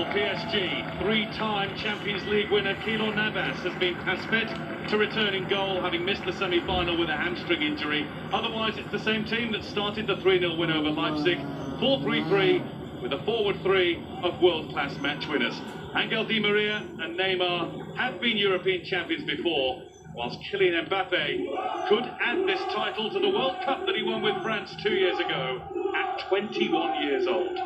PSG, three-time Champions League winner Keylor Navas has been aspect to return in goal, having missed the semi-final with a hamstring injury. Otherwise, it's the same team that started the 3-0 win over Leipzig, 4-3-3, with a forward three of world-class match winners. Angel Di Maria and Neymar have been European champions before, whilst Kylian Mbappe could add this title to the World Cup that he won with France 2 years ago at 21 years old.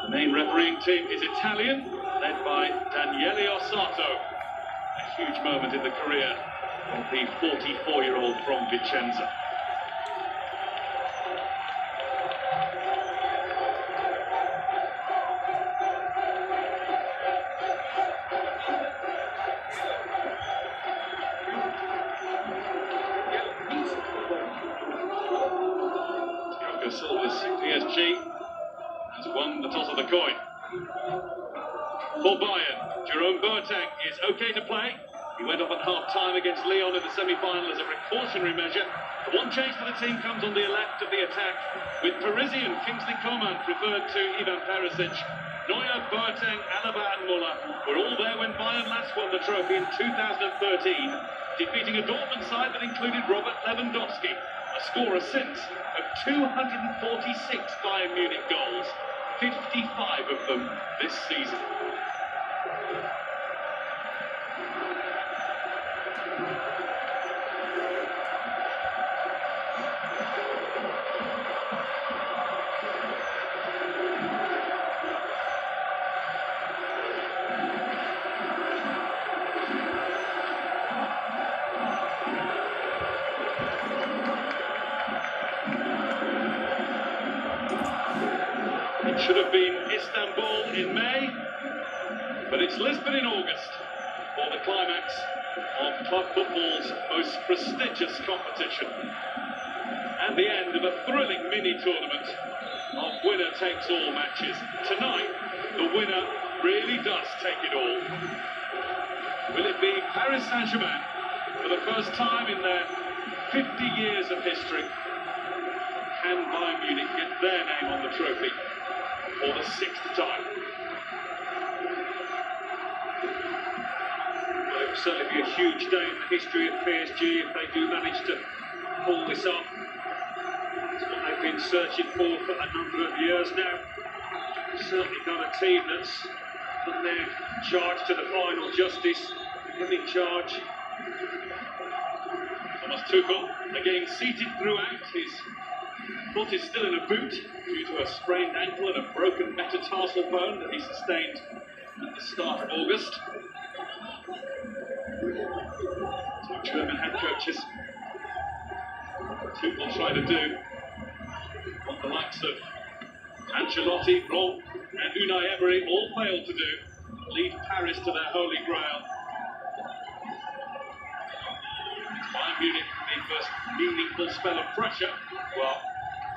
The main refereeing team is Italian, led by Daniele Ossato. A huge moment in the career of the 44-year-old from Vicenza. Silva's PSG has won the toss of the coin. For Bayern, Jerome Boateng is okay to play. He went off at half-time against Lyon in the semi-final as a precautionary measure. The one change to the team comes on the left of the attack, with Parisian Kingsley Coman preferred to Ivan Perisic. Neuer, Boateng, Alaba and Muller were all there when Bayern last won the trophy in 2013, defeating a Dortmund side that included Robert Lewandowski, a scorer since of 246 Bayern Munich goals, 55 of them this season. It should have been Istanbul in May, but it's Lisbon in August for the climax of club football's most prestigious competition, and the end of a thrilling mini-tournament of winner-takes-all matches. Tonight, the winner really does take it all. Will it be Paris Saint-Germain for the first time in their 50 years of history? Can Bayern Munich get their name on the trophy for the 6th time? Well, it will certainly be a huge day in the history of PSG if they do manage to pull this off. It's what they've been searching for a number of years now. Certainly got a team that's done their charge to the final justice, giving charge. Thomas Tuchel, again seated throughout. His foot is still in a boot due to a sprained ankle and a broken metatarsal bone that he sustained at the start of August. Two German head coaches. Tuchel trying to do what the likes of Ancelotti, Ron and Unai Emery all failed to do: lead Paris to their holy grail. Bayern Munich, the first meaningful spell of pressure. Well,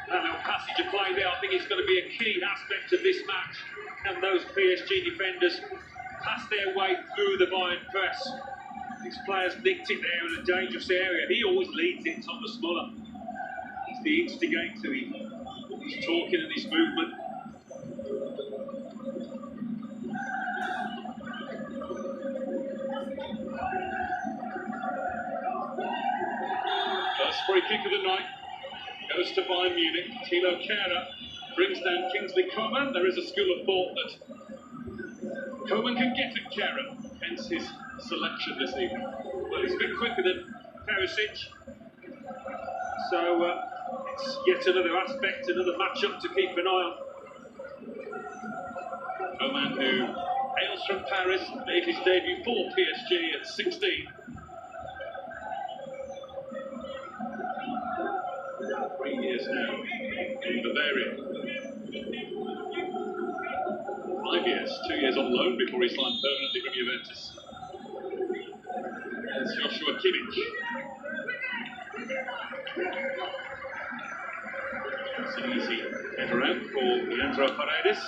that little passage of play there, I think it's going to be a key aspect of this match. Can those PSG defenders pass their way through the Bayern press? These players nicked it there in a dangerous area. He always leads it, Thomas Muller. He's the instigator. He's talking and his movement. First free kick of the night goes to Bayern Munich. Thilo Kehrer brings down Kingsley Coman. There is a school of thought that Coman can get at Kehrer, hence his selection this evening. Well, he's a bit quicker than Perisic, so it's yet another aspect, another matchup to keep an eye on. Coman, who hails from Paris, made his debut for PSG at 16. 3 years now in Bavaria. 5 years, 2 years on loan before he signed permanently from Juventus. There's Joshua Kimmich. It's an easy head around for Leandro Paredes.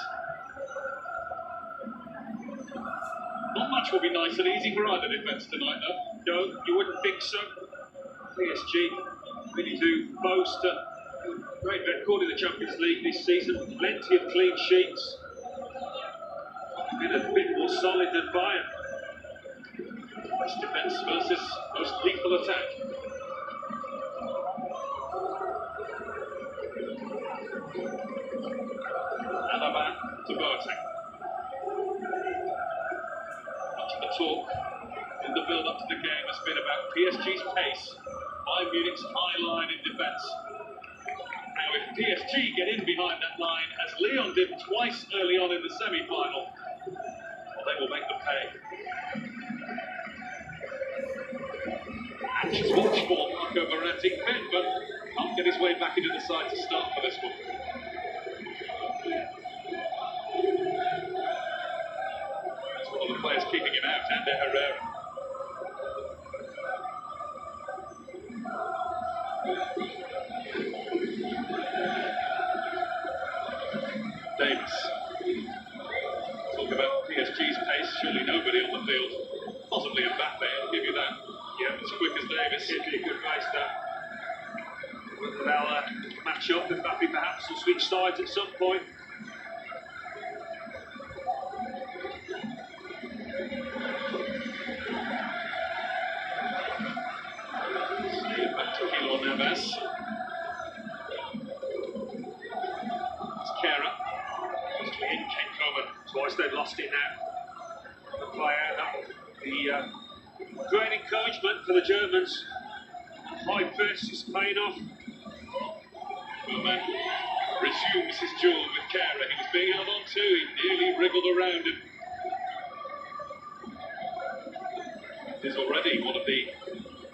Not much will be nice and easy for either defence tonight, though. No, you wouldn't think so. PSG really do boast a Great record in the Champions League this season. Plenty of clean sheets. Been a bit more solid than Bayern. Best defence versus most lethal attack. Alaba to Boateng. Much of the talk in the build-up to the game has been about PSG's pace, Bayern Munich's high line in defence. Now, if PSG get in behind that line, as Lyon did twice early on in the semi-final, well, they will make them pay. Anxious watch for Marco Verratti, fit, but can't get his way back into the side to start for this one. That's one of the players keeping him out, Ander Herrera. Davis. Talk about PSG's pace, surely nobody on the field. Possibly Mbappe, I'll give you that. Yeah, as quick as Davis. It'd be a good race, that. Whether they'll match up, Mbappe perhaps will switch sides at some point. Back to Keylor Navas. It's Kera. In came cover. Twice they've lost it now. The player, that the great encouragement for the Germans. High press is paying off. Woman resumes his duel with Kera. He was being held on too. He nearly wriggled around him. He's already one of the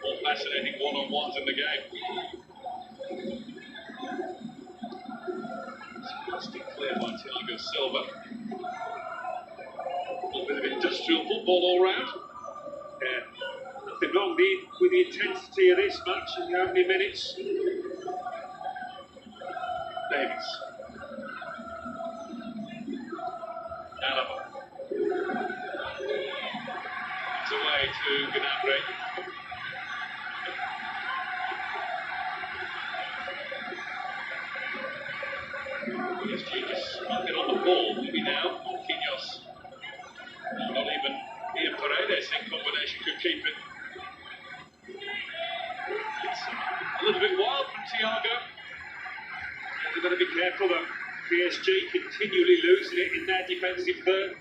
more fascinating one-on-ones in the game. Plastic clear by Thiago Silva. A little bit of industrial football all round. Yeah, nothing wrong with the intensity of this match in the opening minutes. Davis. Alaba. It's away to Gnabry. PSG just can't get on the ball, maybe now. Marquinhos. Not even Ian Paredes in combination could keep it. It's a little bit wild from Thiago. They've got to be careful though. PSG continually losing it in their defensive third.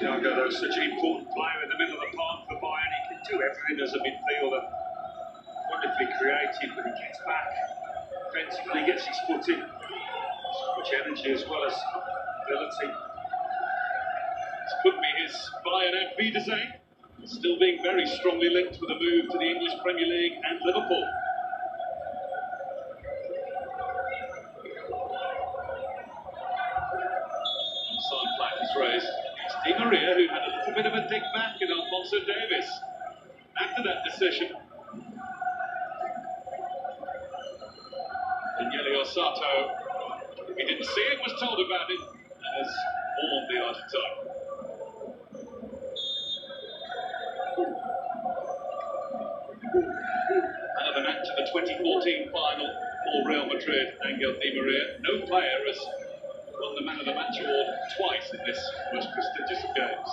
Thiago, though, such an important player in the middle of the park for Bayern. He can do everything as a midfielder. Wonderfully creative, but he gets back. Defensively, gets his foot in. So much energy as well as ability. This could be his Bayern auf Wiedersehen. Still being very strongly linked with a move to the English Premier League and Liverpool. Side flag is raised. It's Di Maria who had a little bit of a dig back in Alphonso Davies after that decision. Daniele Ossato, if he didn't see it, was told about it and has warned the Argentine. Another match of the 2014 final for Real Madrid, Angel Di Maria. No player has won the Man of the Match award twice in this most prestigious of games.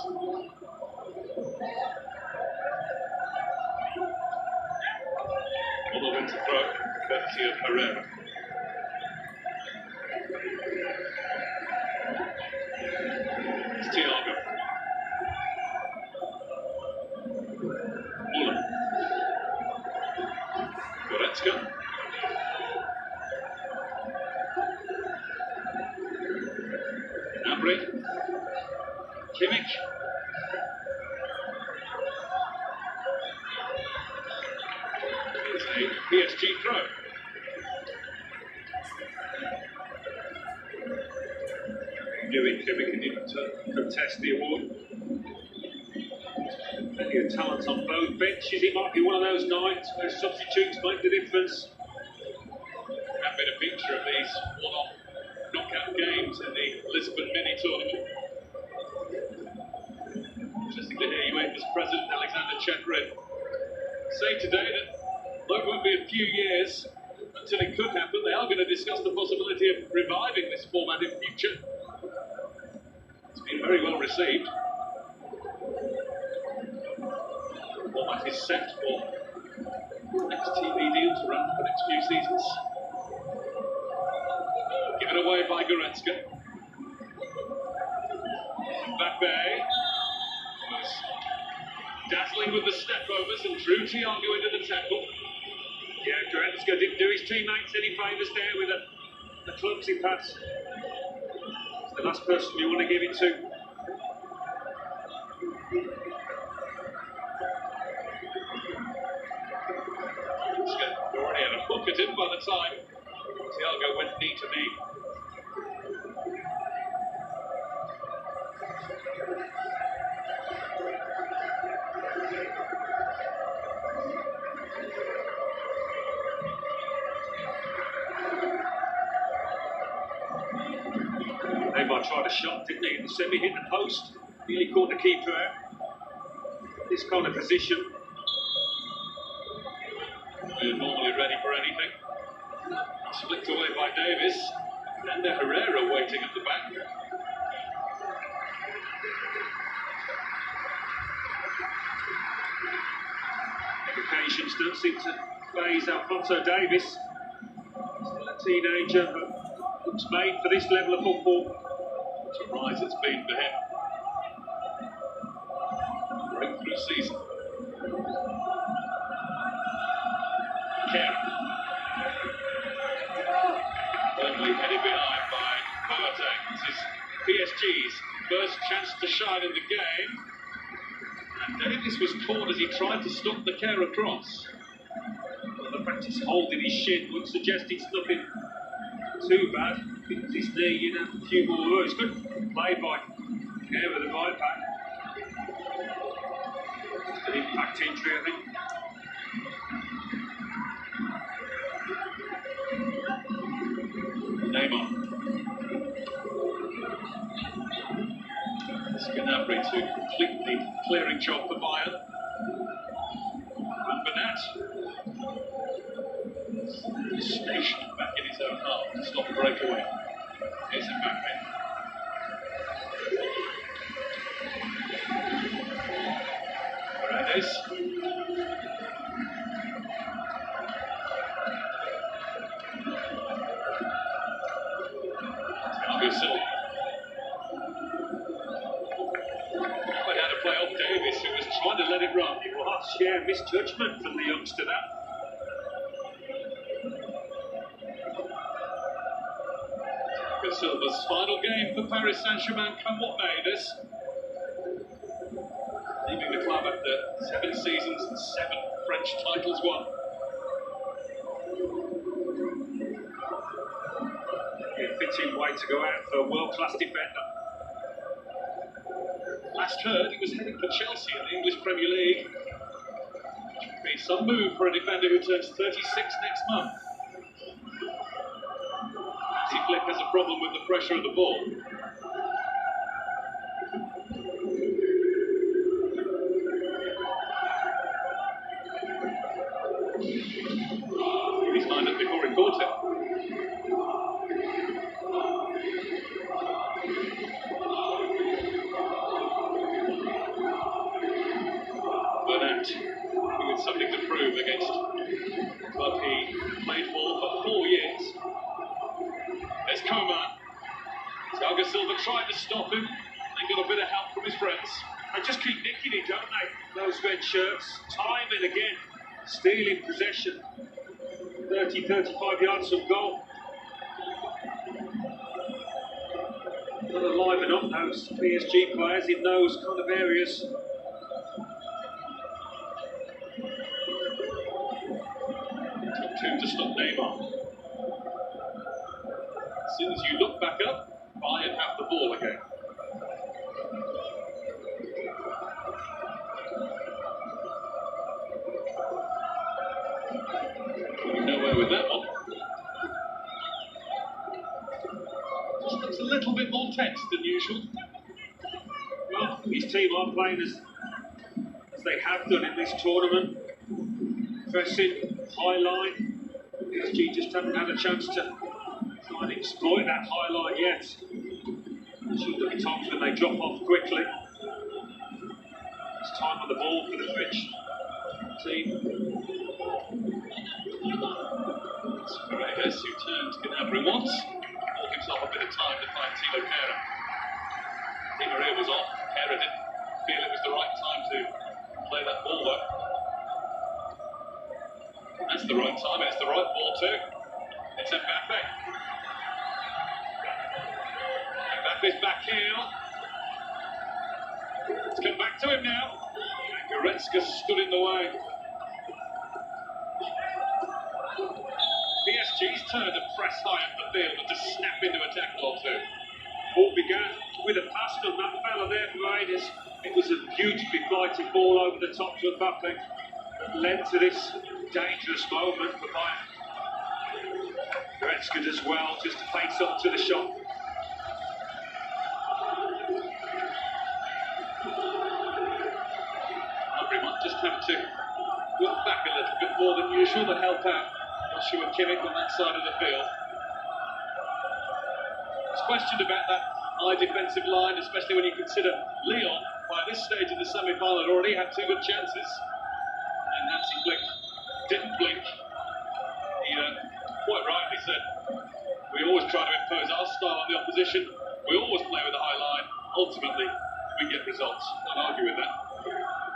Although went to throw, courtesy of Herrera. It's Thiago. Muller. Goretzka. Gnabry. Kimmich. Here's a PSG throw. Doing Kimmich and didn't contest the award. Plenty of talent on both benches. It might be one of those nights where substitutes make the difference. Have been a feature of these one-off knockout games in the Lisbon mini tournament. Interesting to hear UEFA's President Alexander Cheprin say today that though it won't be a few years until it could happen, they are going to discuss the possibility of reviving this format in future. It's been very well received. The format is set for the next TV deal to run for the next few seasons. Given away by Goretzka. Mbappe was dazzling with the step-overs and drew Thiago into the tackle. Yeah, Goretzka didn't do his teammates any favours there with a clumsy pass. It's the last person you want to give it to. Already had a hook at him by the time Thiago went knee to knee. Neymar tried a shot, didn't he? In the semi, hit the post. Nearly caught the keeper out. This kind of position. They're normally ready for anything. Flicked away by Davis. And Herrera waiting at the back. Implications don't seem to phase Alphonso Davis. Still a teenager, but looks made for this level of football. What a rise it's been for him. Breakthrough season. Kerr. Firmly headed behind by Boateng. This is PSG's first chance to shine in the game. And Davis was caught as he tried to stop the Kerr across. Well, the fact he's holding his shin would suggest it's nothing too bad. Because his knee, a few more words. Good play by Kerr with the right back. Just an impact injury, I think. Neymar. Gnabry to complete the clearing job for Bayern. And Bernat stationed back in his own half to stop the breakaway. Here's Mbappe. Paredes. Thiago Silva. They had to play off Davis, who was trying to let it run. It was, yeah, misjudgment from the youngster there. Thiago Silva's final game for Paris Saint-Germain, come what may this. Leaving the club after 7 seasons and 7 French titles won. Fitting way to go out for a world-class defender. Last heard, he was heading for Chelsea in the English Premier League. Which would be some move for a defender who turns 36 next month. Flick has a problem with the pressure of the ball. He's lined up before he caught it. Bernat, with something to prove against the club he played for 4 years. There's Coman. Thiago Silva tried to stop him. They got a bit of help from his friends. They just keep nicking it, don't they? Those red shirts, time and again, stealing possession. 30, 35 yards from goal. Got to liven up those PSG players in those kind of areas. Took 2 to stop Neymar. As soon as you look back up, Bayern have the ball again. Going nowhere with that one. Just looks a little bit more tense than usual. Well, his team aren't playing as as they have done in this tournament. Pressing, high line. PSG just haven't had a chance to try and exploit that high line yet. There'll be times when they drop off quickly. It's time on the ball for the French team. Ferreras, who turned Gnabry once, bought himself a bit of time to find Tilo Kehrer. Di Maria was off. Kehrer didn't feel it was the right time to play that ball though. That's the right time, and it's the right ball too. It's Mbappe. Mbappe's back heel. It's come back to him now. Goretzka stood in the way. PSG's turn to press high up the field and to snap into a tackle or two. Ball began with a pass from that fella there for Raiders. It was a beautifully flighted ball over the top to Mbappe that led to this dangerous moment for Bayern. Goretzka does well just to face up to the shot. Gnabry might just have to look back a little bit more than usual to help out Joshua Kimmich on that side of the field. It's questioned about that high defensive line, especially when you consider Lyon, by this stage of the semi-final, had already had 2 good chances. And Nancy Flick didn't blink. He quite rightly said, we always try to impose our style on the opposition. We always play with a high line. Ultimately, we get results. Can't argue with that.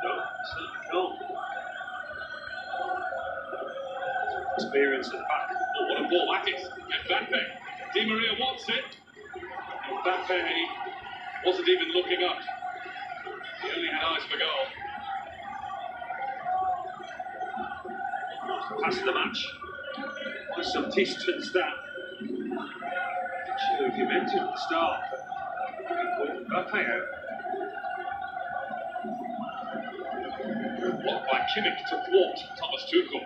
No, certainly can't. Experience at the back. Oh, what a ball that is. Mbappe. Di Maria wants it. Mbappe wasn't even looking up. He only had eyes for goal. Past the match. By some distance that. Sure, if you meant to at the start. Mbappe out. Blocked by Kimmich to thwart Thomas Tuchel.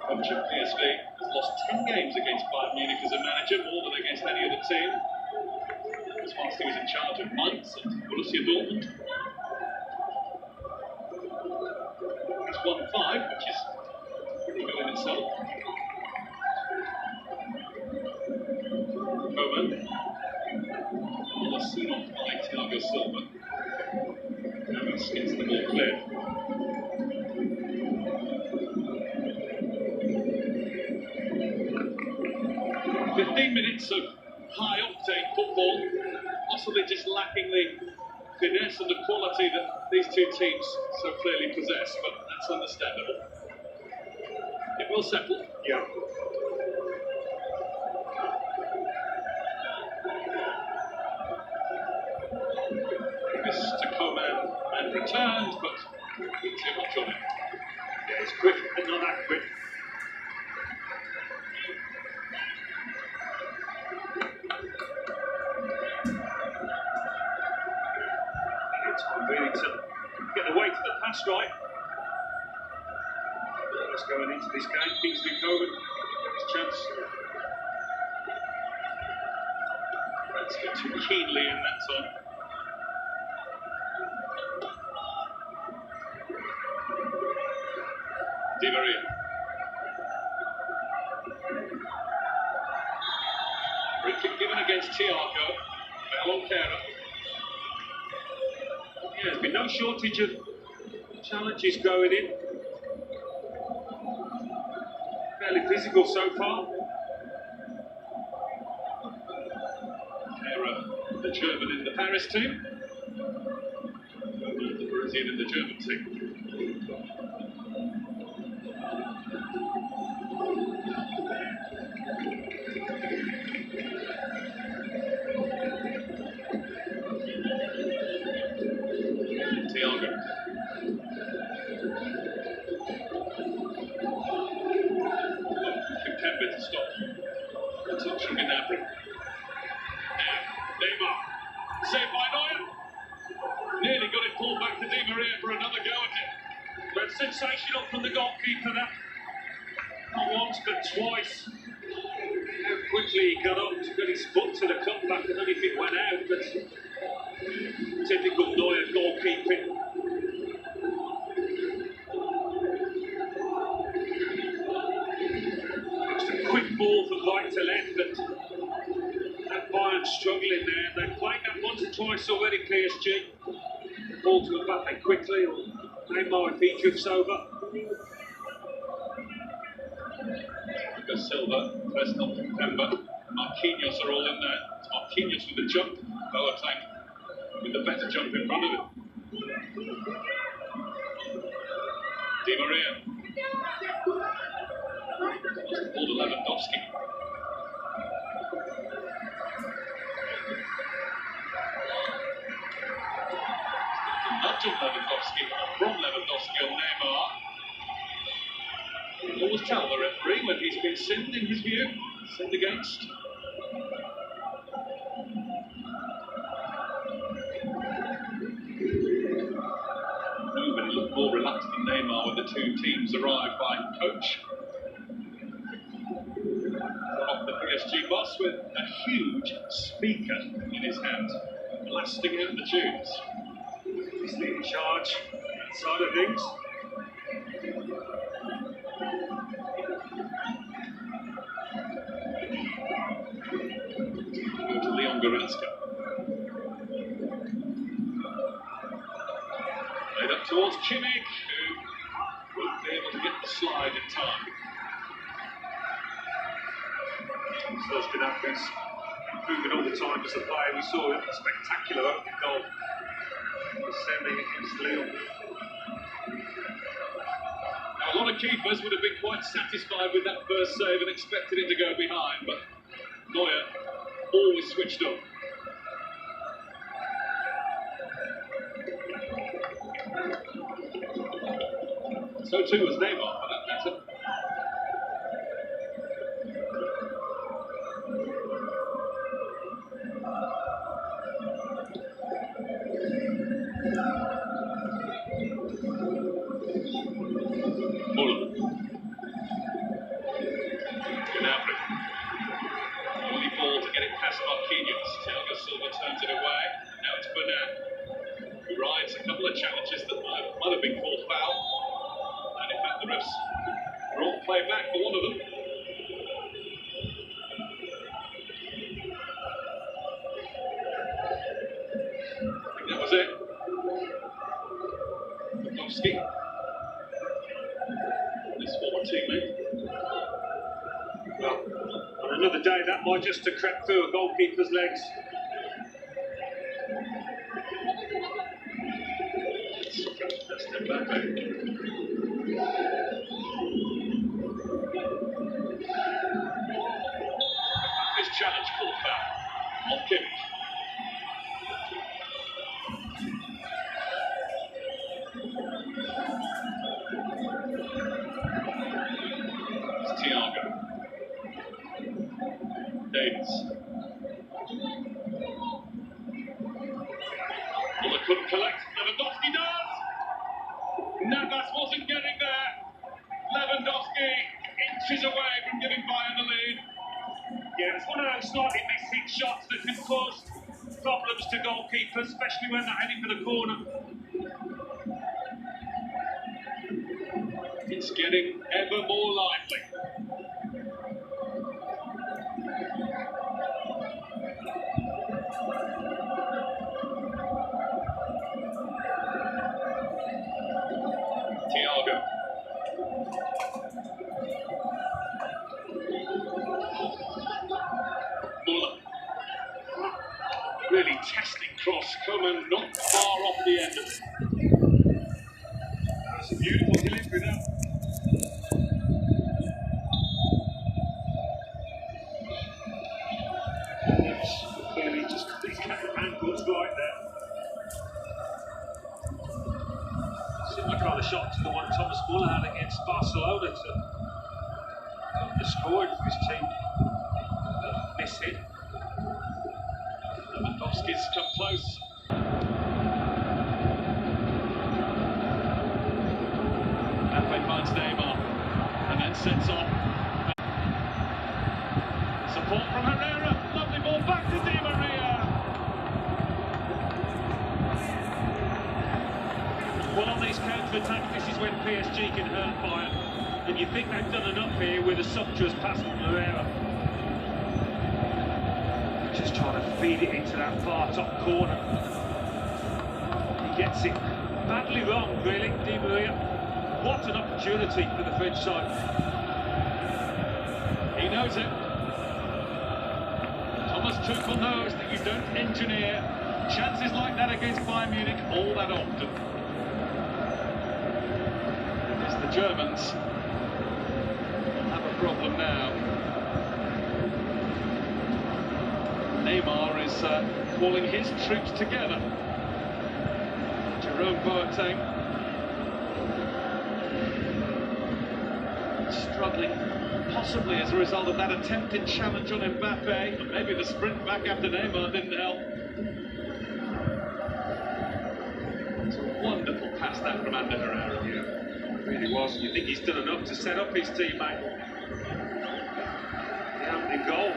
Coach of PSV has lost 10 games against Bayern Munich as a manager, more than against any other team. That's whilst he was in charge of Mainz and Borussia Dortmund. He's won 5, which is pretty good in itself. Coman. Well, seen off by Thiago Silva. Ramos gets the ball cleared. 15 minutes of high-octane football, possibly just lacking the finesse and the quality that these two teams so clearly possess, but that's understandable. It will settle. Yeah. Missed to Coman and returned, but too much on it. Yeah, it's quick, but not that quick. Time really to get the weight of the pass right. Let's going into this game. Kingsley Coman, his chance. Let's go too keenly in that zone. Di Maria. Free kick given against Thiago. Foul on Kehrer. Yeah, there's been no shortage of challenges going in. Fairly physical so far. Kehrer, the German in the Paris team. The Brazilian in the German team. Thiago. Kimpembe to stop. Touching Gnabry. Now, Neymar. Saved by Neuer. Nearly got it pulled back to Di Maria for another go at it. But sensational from the goalkeeper there. Not once, but twice. quickly he got up to get his foot to the cutback, and then if it went out, but typical Neuer goalkeeping. Just a quick ball from right to left, and Bayern struggling there. They've played that once or twice already, PSG. Ball to Mbappe quickly, or Neymar if he drifts over. Silva, first of September. Marquinhos are all in there. It's Marquinhos with the jump. Boateng with the better jump in front of him. Di Maria. Ball to Lewandowski. Nudge of Lewandowski from Lewandowski on Neymar. Always tell the referee when he's been sinned, in his view, sinned against. Nobody looked more relaxed than Neymar when the two teams arrived by coach. Off the PSG bus with a huge speaker in his hand, blasting out the tunes. He's in charge, side of things. Made up towards Kimmich, who won't be able to get the slide in time. Serge Gnabry's improving all the time as a player. We saw a spectacular opening goal sending against Lille. Now, a lot of keepers would have been quite satisfied with that first save and expected it to go behind, but Neuer always switched on. So too was Neymar, for that matter. Muller. Gnabry. Only ball to get it past Marquinhos. Thiago Silva turns it away. Now it's Bernat, who rides a couple of challenges that might have been called foul. And in fact, the refs brought play back for one of them. I think that was it. Lewandowski. His former teammate. Well, on another day, that might just have crept through a goalkeeper's legs. That's Mbappe. His challenge called foul on Kimmich. It's Thiago. Davis. Muller couldn't collect. Lewandowski does. Navas wasn't getting there. Lewandowski inches away from giving Bayern the lead. Yeah, it's one of those slightly missing shots that can cause problems to goalkeepers, especially when they're heading for the corner. It's getting ever more lively. Thiago. Muller. Really testing cross, coming not far off the end of it. That's a beautiful delivery now. Clearly just got his ankles right there. Similar kind of shot to the one Thomas Muller had against Barcelona to put the score for his team. Miss hit. Lewandowski's come close. Mbappe finds Neymar and then sets off. Support counter-attack, this is when PSG can hurt Bayern. And you think they've done enough here with a sumptuous pass from Herrera. Just trying to feed it into that far top corner. He gets it badly wrong, really, Di Maria. What an opportunity for the French side. He knows it. Thomas Tuchel knows that you don't engineer chances like that against Bayern Munich all that often. It's the Germans have a problem now. Neymar is calling his troops together. Jerome Boateng struggling, possibly as a result of that attempted challenge on Mbappe, and maybe the sprint back after Neymar didn't help. It's a wonderful pass that from Ander Herrera. Yeah, it really was. You think he's done enough to set up his teammate. The opening goal.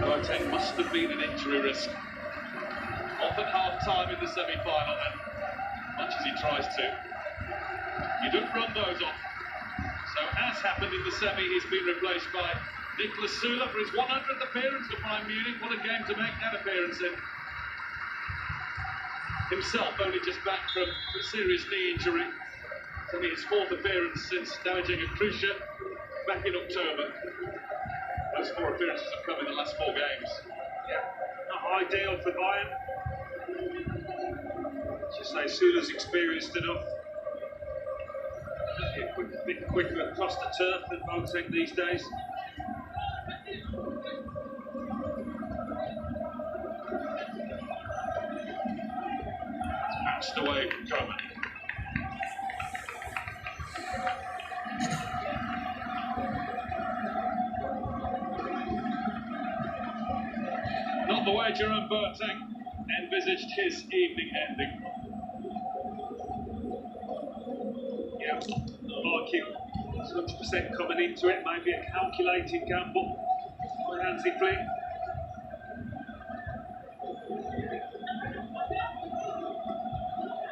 Boateng must have been an injury risk. Off at half-time in the semi-final then, much as he tries to. You don't run those off. So as happened in the semi, he's been replaced by Niklas Süle for his 100th appearance for Bayern Munich. What a game to make that appearance in. Himself only just back from a serious knee injury. It's only his 4th appearance since damaging a cruciate back in October. Those 4 appearances have come in the last 4 games. Yeah, not ideal for Bayern. Just say Süle's experienced enough. A bit quicker across the turf than Boateng these days. Patched away from Coman. Not the way Jerome Boateng envisaged his evening ending. Yeah, not like him. 100% coming into it, maybe a calculated gamble by Hansi Flick.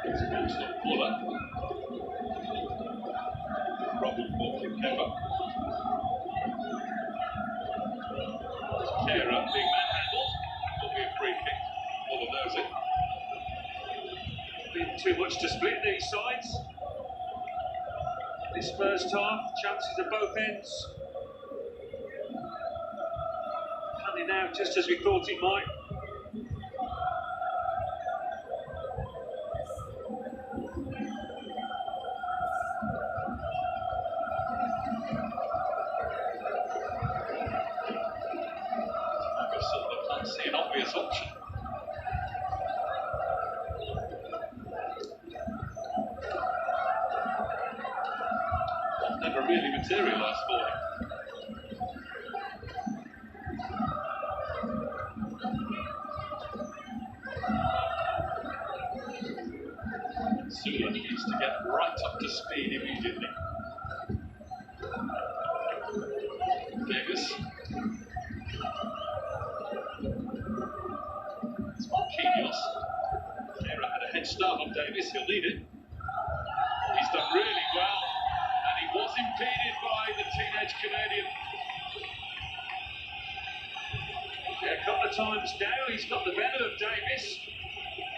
It's a non-stop puller. Problem for Kipkepa. Kera being manhandled. Will be a free kick. All knows it. Been too much to split these sides. This first half, chances at both ends. Panning out just as we thought it might. I can't see an obvious option. Never really materialised for him. Süle needs to get right up to speed immediately. Davis. It's Marquinhos. Kera had a head start on Davis, he'll need it. He's done really well. And he was impeded by the teenage Canadian. Yeah, a couple of times now he's got the better of Davis,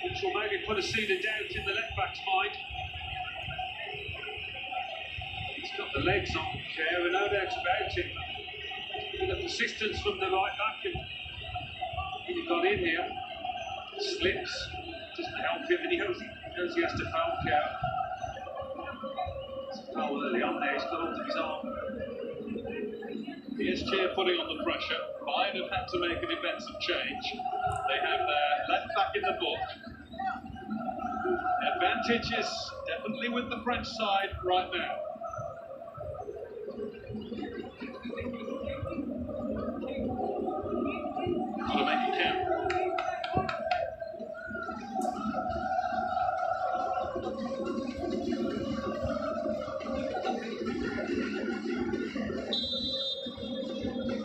which will maybe put a seed of doubt in the left-back's mind. He's got the legs on Kera, no doubt about it. The persistence from the right-back, and he's gone in here. Slips, doesn't help him, and he knows he has to foul Kera. Foul early on there, he's gone onto his arm. PSG are putting on the pressure. Bayern have had to make a defensive change. They have their left back in the book. The advantage is definitely with the French side right now. Got to make it count.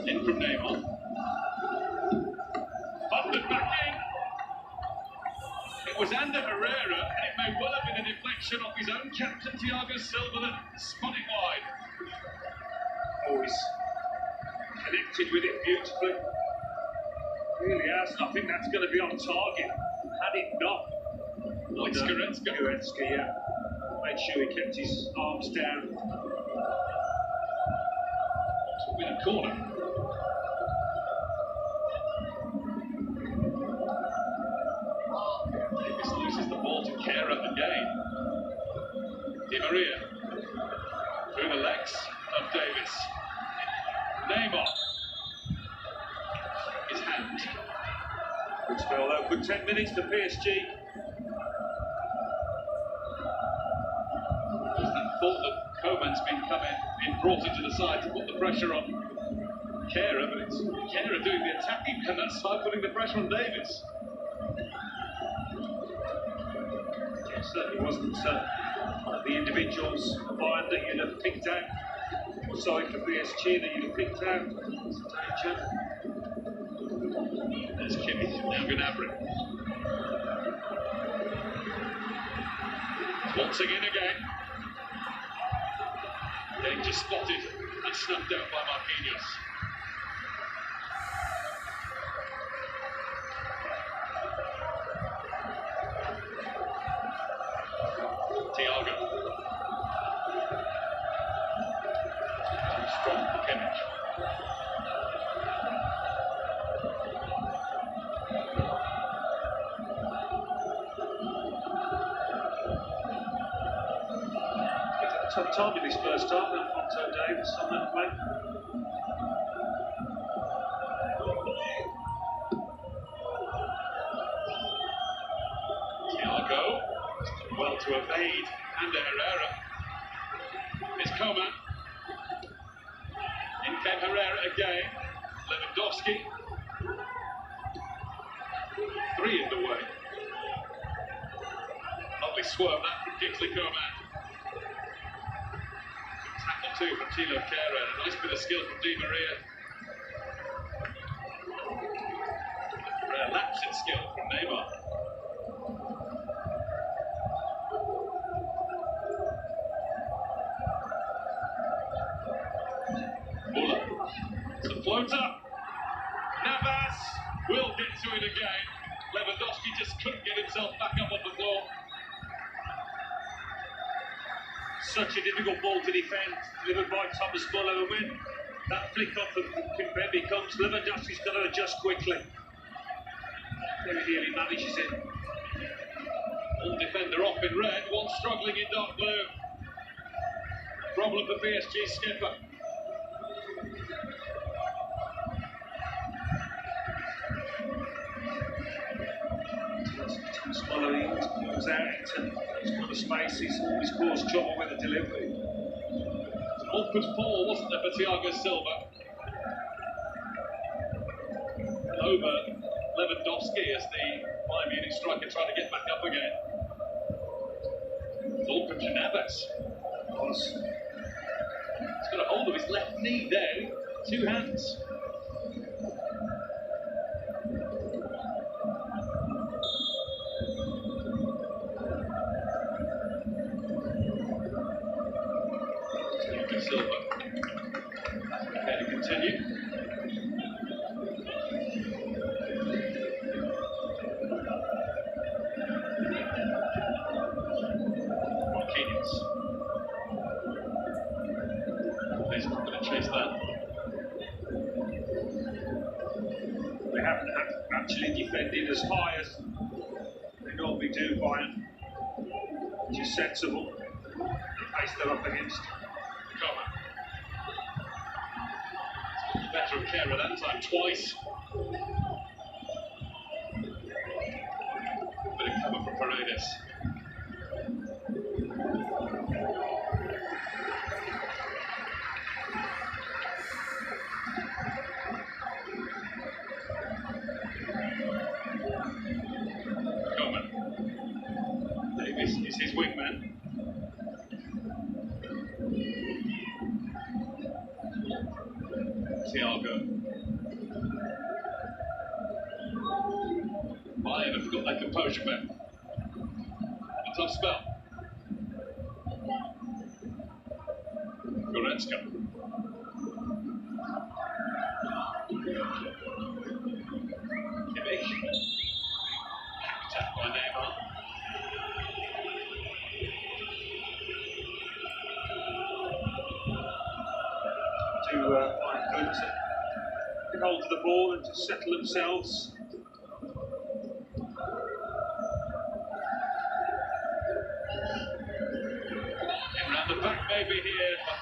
In from Neymar. It was Ander Herrera, and it may well have been a deflection off his own captain, Thiago Silva, that spun it wide. Oh, he's connected with it beautifully. Really has, and I think that's going to be on target. Had it not, Oh, it's Goretzka. Goretzka, yeah. Made sure he kept his arms down. To win a corner. Davis loses the ball to Kehrer again. Di Maria. Through the legs of Davis. Neymar. His hand. Good spell though. Good 10 minutes for PSG. Thought that Coman's been brought into the side to put the pressure on Kehrer, but it's Kehrer doing the attacking and that side putting the pressure on Davis. It certainly wasn't the individuals combined that you'd have picked out. Sorry for PSG that you'd have picked out. It's a danger. There's Kimmich, now Gnabry. Waltzing in again. Danger spotted and snuffed out by Marquinhos. Thiago. Strong for Kimmich. Tough time in his first half, and Fonto Davis on that play. Thiago. Well to evade Ander Herrera. Here's Coman. In came Herrera again. Lewandowski. 3 in the way. Lovely swerve that from Kingsley Coman. Tackle too from Thilo Kehrer. A nice bit of skill from Di Maria. Rare lapse in skill from Neymar. Muller. It's a floater. Navas will get to it again. Lewandowski just couldn't get himself back up on the floor. Such a difficult ball to defend, delivered by Thomas Muller, and when that flick off of Kimpembe comes, Lewandowski's got to adjust quickly. Very nearly manages it. One defender off in red, one struggling in dark blue. Problem for PSG skipper. Thomas Muller, he comes out into those kind of spaces, always caused trouble with the delivery. An awkward fall, wasn't there, for Thiago Silva? Over Lewandowski as the Bayern Munich striker trying to get back up again. Thought from Navas. Was. He's got a hold of his left knee there, 2 hands. Silva. Okay to continue. Marquinhos. He's not going to chase that. They haven't actually defended as high as they normally do, Bayern, which is sensible. The pace they're up against. Better of Kehrer that time, twice. Bit of cover from Paredes. Coman. Davis is his wingman. Thiago. Bayern have got their composure back. Tough spell. Goretzka. Kimmich. Attack by Neymar. To find good to get hold of the ball and to settle themselves. Around the back maybe here, but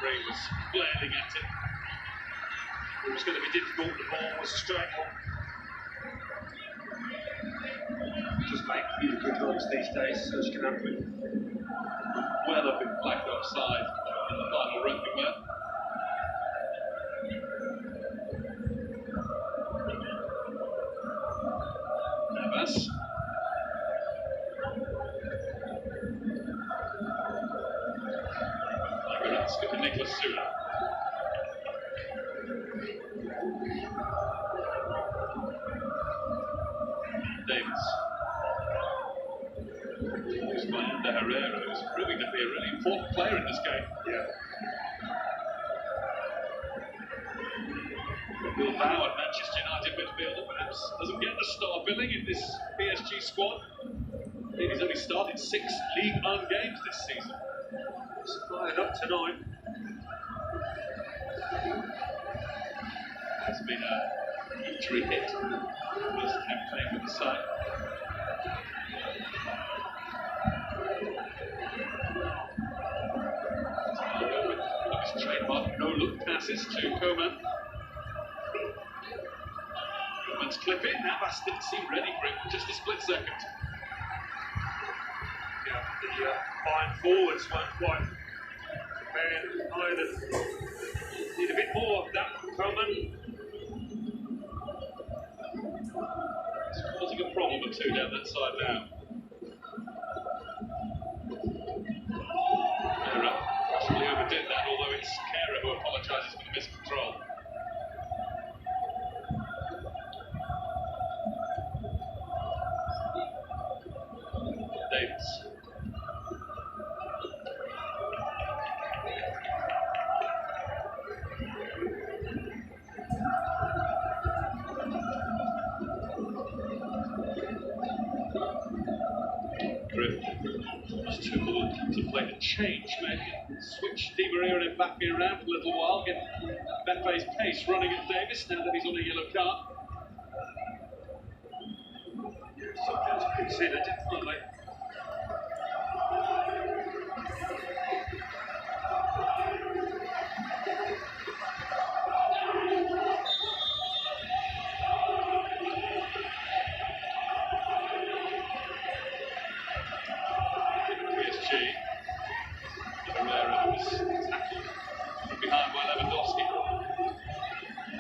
Ray was flailing at it. It was going to be difficult, the ball was straight on. Just make really good runs these days, so she can happen. Well up in black offside in the final roughing there. Navas. Goretzka to Nicholas Sula. Davis. Used by Ander Herrera, who's proving to be a really important player in this game. Yeah. Bilbao and Manchester United midfielder perhaps doesn't get the star billing in this PSG squad. He's only started 6 League 1 games this season. It's fired up tonight. There's been an injury hit in the first campaign with the side. Thiago with one of his trademark no-look passes to Coman. Coman's clip it. Navas didn't seem ready for it for just a split second. Yeah, the fine forwards weren't quite prepared either. Need a bit more of that from Coman. It's causing a problem or two down that side now. Kera possibly overdid that, although it's Kera who apologises for the miscontrol. Davis. Just too good to play the change, maybe. Switch Di Maria and Mbappe around for a little while, get Mbappe's pace running at Davis now that he's on a yellow card. Something to consider, definitely. PSG. Herrera was tackled from behind by Lewandowski.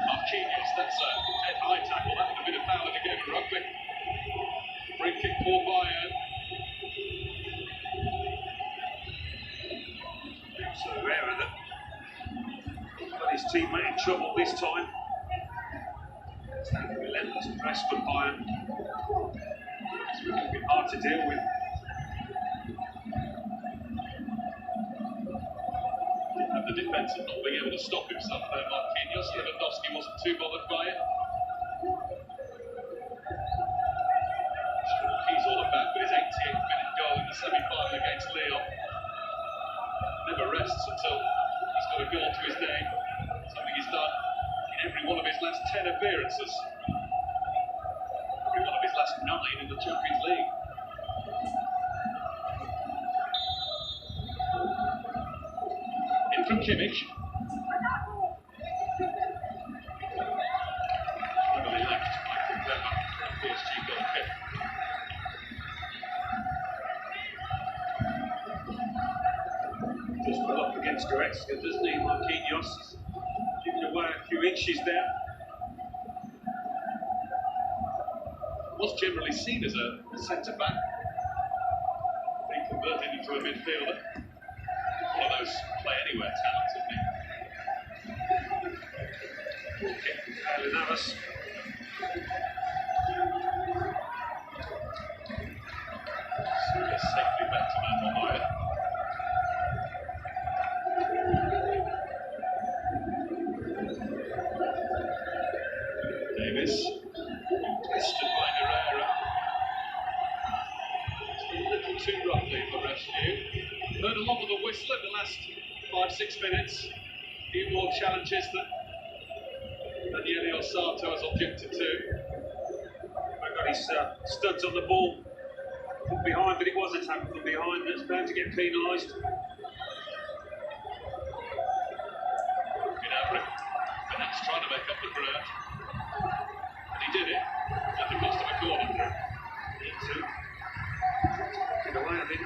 Marquinhos, that's a head-high tackle. That would have been a foul in the game of rugby. Free kick for Bayern. So Herrera that got his teammate in trouble this time. It's that relentless press for Bayern. It's going to be hard to deal with. The defence of not being able to stop himself there, Marquinhos. Lewandowski wasn't too bothered by it. He's all about with his 88th minute goal in the semi-final against Lyon. Never rests until he's got a goal to his name. Something he's done in every one of his last 10 appearances. Every one of his last 9 in the Champions League. From Kimmich. Cleverly left by Clever for a PSG goal kick. Just well up against Goretzka, doesn't he? Marquinhos giving away a few inches there. Was generally seen as a centre-back. Being converted into a midfielder. One of those play-anywhere talents, isn't he? Kick from Navas. Yes. Heard a lot of the whistle in the last 5-6 minutes. A few more challenges that Daniele Ossato has objected to. They've got his studs on the ball from behind, but it was a tackle from behind that's bound to get penalised. Perhaps trying to make up the ground. And he did it at the cost of a corner. Get away, I think.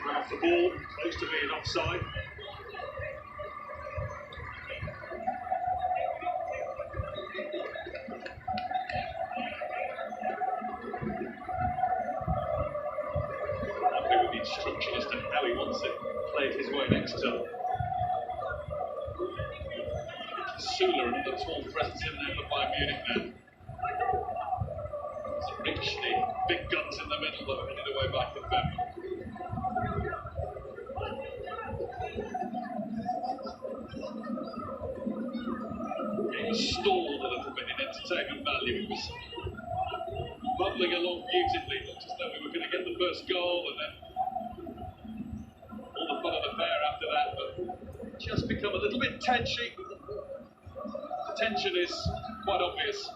Run off the ball, close to being offside. Happy with the instruction as to how he wants it played his way next time. Sula, another tall presence in there for Bayern Munich now. It's Rich, the big guns in the middle that are headed away back in February. It was stalled a little bit in entertainment value. It was bubbling along beautifully, looked as though we were going to get the first goal and then all the fun of the fair after that, but just become a little bit tenchy. The tension is quite obvious.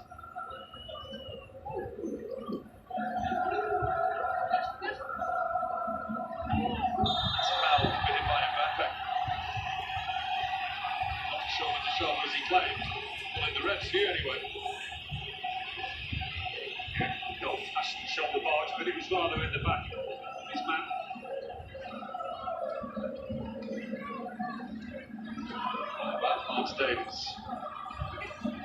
It's foul committed by Mbappe. Not shoulder to shoulder as he claimed. Well, in the ref's view anyway. Not flashy shoulder barge, but it was rather in the back of his man. Mark Davis.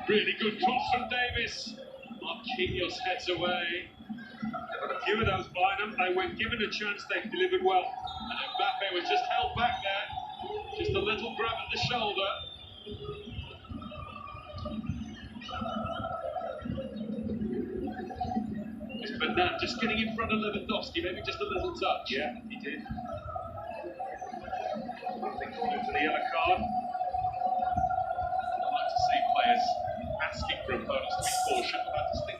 Really good cross from Davis. Marquinhos heads away. They've got a few of those behind them. They, when given a chance, they've delivered well. And Mbappe was just held back there. Just a little grab at the shoulder. It's Bernat just getting in front of Lewandowski, maybe just a little touch. Yeah, he did. I think for the yellow card. I like to see players asking for opponents to be cautious. I just think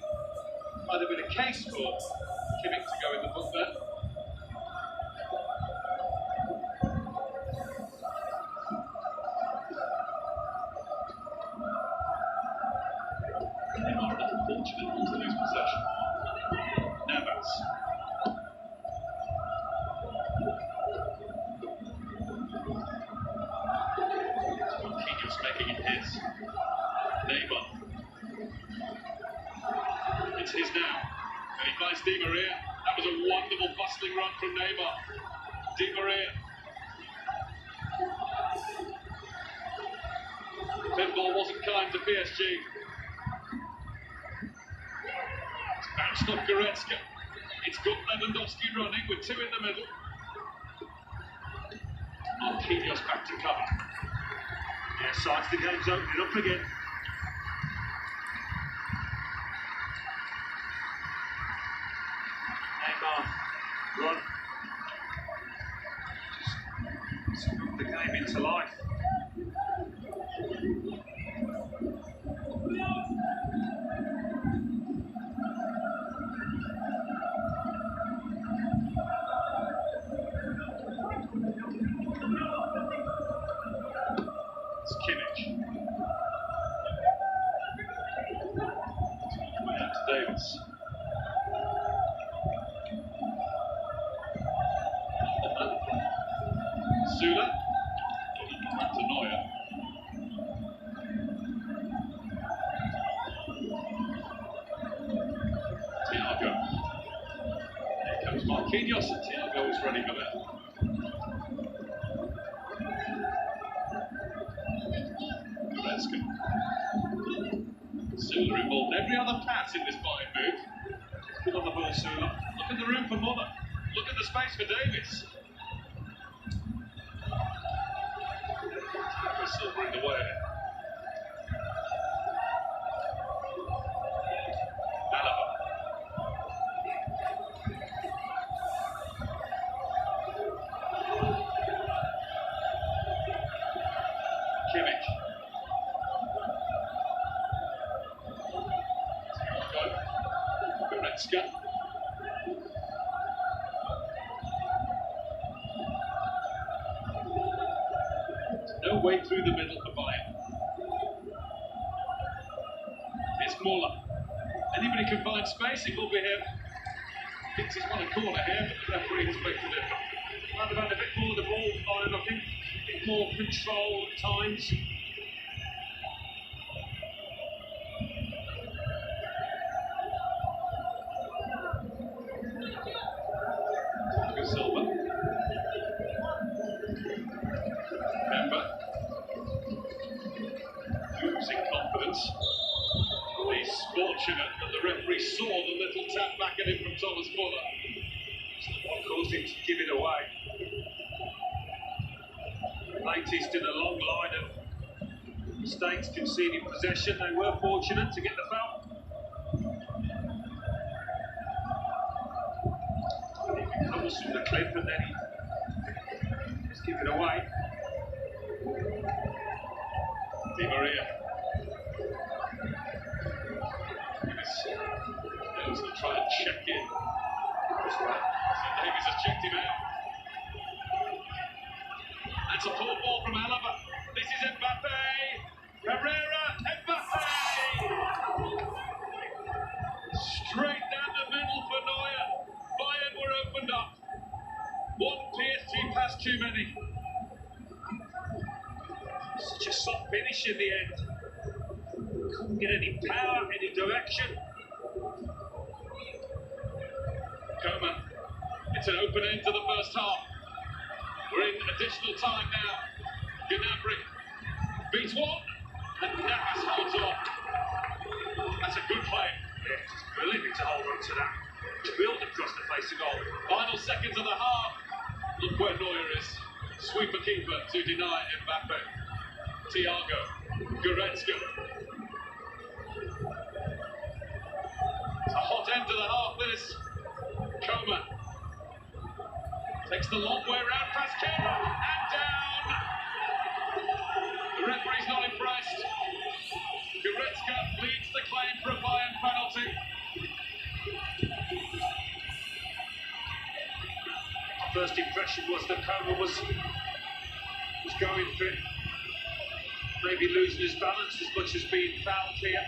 might have been a case for Kimmich to go in the book there. They are a little fortunate not to lose possession. Navas. Marquinhos making it his. Neymar. It's his now. And he finds Di Maria. That was a wonderful bustling run from Neymar. Di Maria. Pinball wasn't kind to PSG. It's bounced off Goretzka. It's got Lewandowski running with two in the middle. Marquinhos back to cover. Yeah, sides the game's opening up again. Neymar, run. Just brought the game into life. It's Kimmich. Coming out to Davis. Sula. Back to Neuer. Thiago. Here comes Marquinhos and Thiago is running with it. Goretzka. Sula involved in every other pass in this Bayern move. Good on the ball, Sula. Look at the room for Muller. Look at the space for Davis. Silver in the way. Alaba. Kimmich. Thiago. Goretzka. way through the middle for Bayern. It's Muller. Anybody can find space, it will be him. Thinks he's won a corner here, but the referee has picked it up. Might have had a bit more of the ball, Bayern, I think. A bit more control at times. Silva. Member. Losing confidence. He's fortunate that the referee saw the little tap back at him from Thomas Muller. What caused him to give it away? Latest in a long line of mistakes conceding possession. They were fortunate to get the foul. He comes from the clip and then he just give it away. Di Maria. Davis will try and check in. That's right. So Davis has checked him out. That's a poor ball from Alaba. This is Mbappe. Herrera. Mbappe. Straight down the middle for Neuer. Bayern were opened up. One PSG pass too many. Such a soft finish in the end. Couldn't get any power, any direction. Coman. It's an open end to the first half. We're in additional time now. Gnabry beats one, and Navas holds on. That's a good play. Yeah, it's brilliant to hold on to that. To build across the face of goal. Final seconds of the half. Look where Neuer is. Sweeper keeper to deny Mbappe. Thiago. Goretzka. It's a hot end to the half, this. Coman. Takes the long way round past Kane. And down. The referee's not impressed. Goretzka leads the claim for a Bayern penalty. First impression was that Coman was going for it. Maybe losing his balance as much as being fouled here.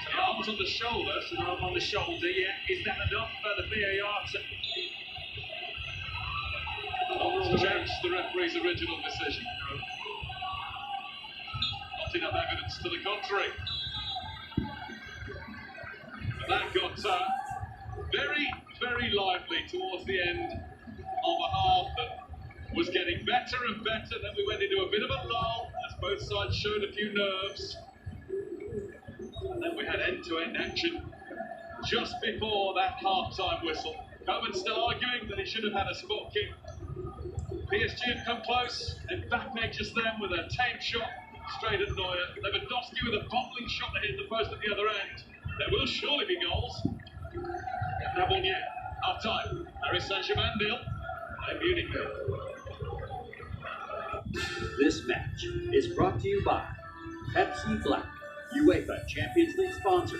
So the arm's on the shoulder. An arm on the shoulder, yeah. Is that enough for the VAR to... Not change the referee's original decision. Not enough evidence to the contrary. But that got very lively towards the end of a half that was getting better and better. Then we went into a bit of a lull as both sides showed a few nerves. And then we had end-to-end action just before that half-time whistle. Coman still arguing that he should have had a spot kick. PSG had come close, and Mbappe just then with a tame shot straight at Neuer. Lewandowski with a bottling shot that hit the post at the other end. There will surely be goals. No one yet. Half time. Paris Saint-Germain 0. Bayern Munich 0. This match is brought to you by Pepsi Black, UEFA Champions League sponsor.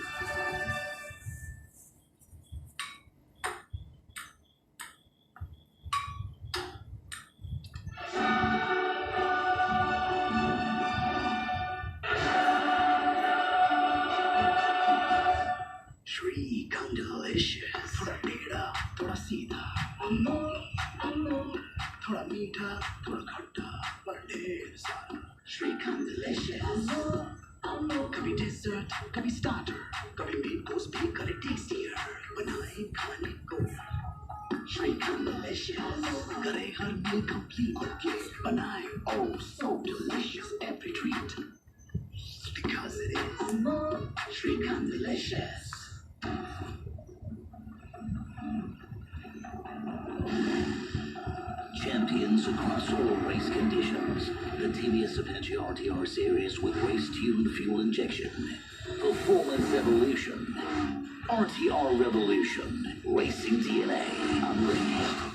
Delicious. थोड़ा टेढ़ा, थोड़ा सीधा, थोड़ा मीठा, थोड़ा खट्टा, पर ढेर सारा. Shrikand delicious. कभी dessert, कभी starter, कभी main course भी करे tastier. बनाए खाने को. Shrikand delicious. करे हर meal complete. ये बनाए oh so delicious every treat. Because it is Shrikand delicious. Champions across all race conditions. The TVS Apache RTR series with race-tuned fuel injection. Performance evolution. RTR Revolution. Racing DNA unleashed.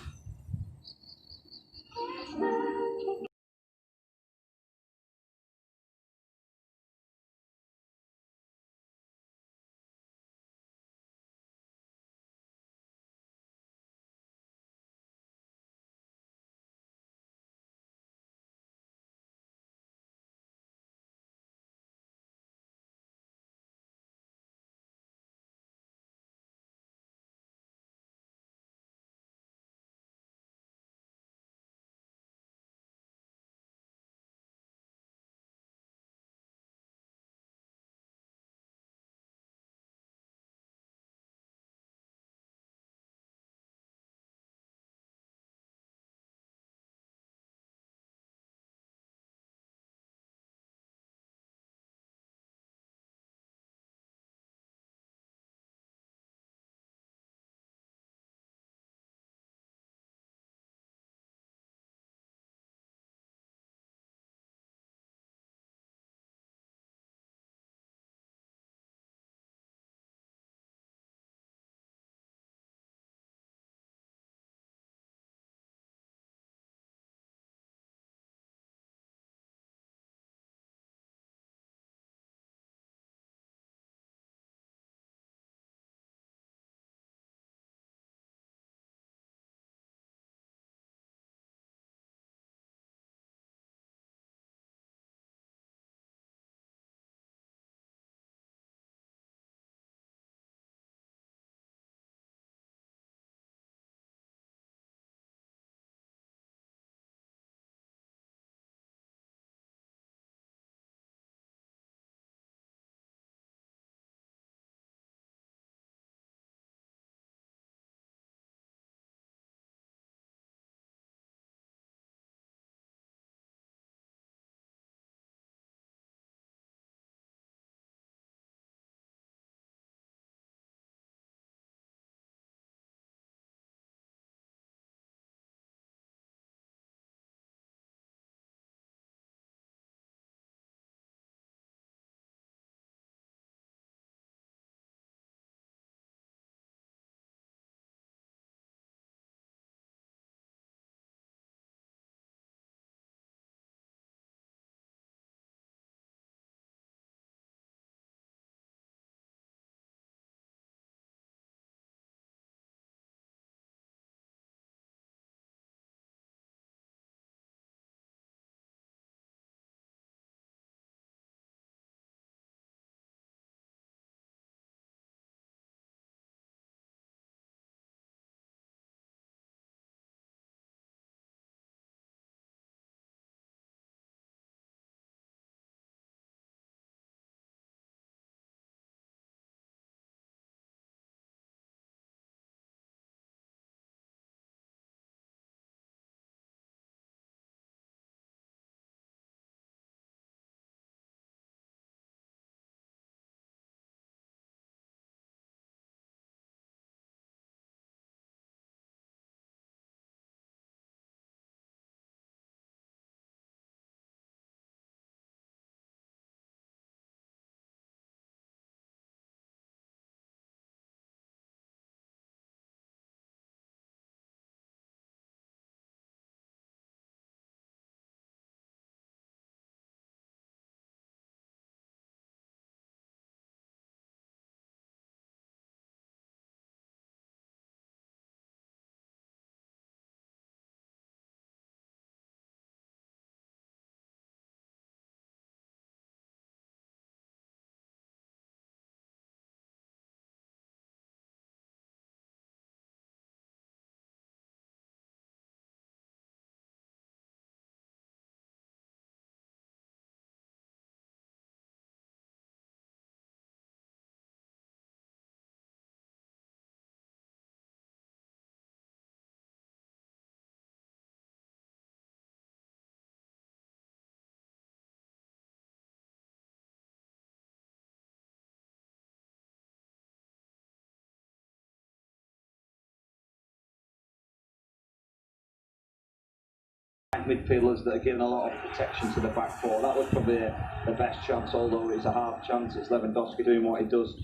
midfielders that are giving a lot of protection to the back four. That was probably the best chance, although it's a half chance. It's Lewandowski doing what he does,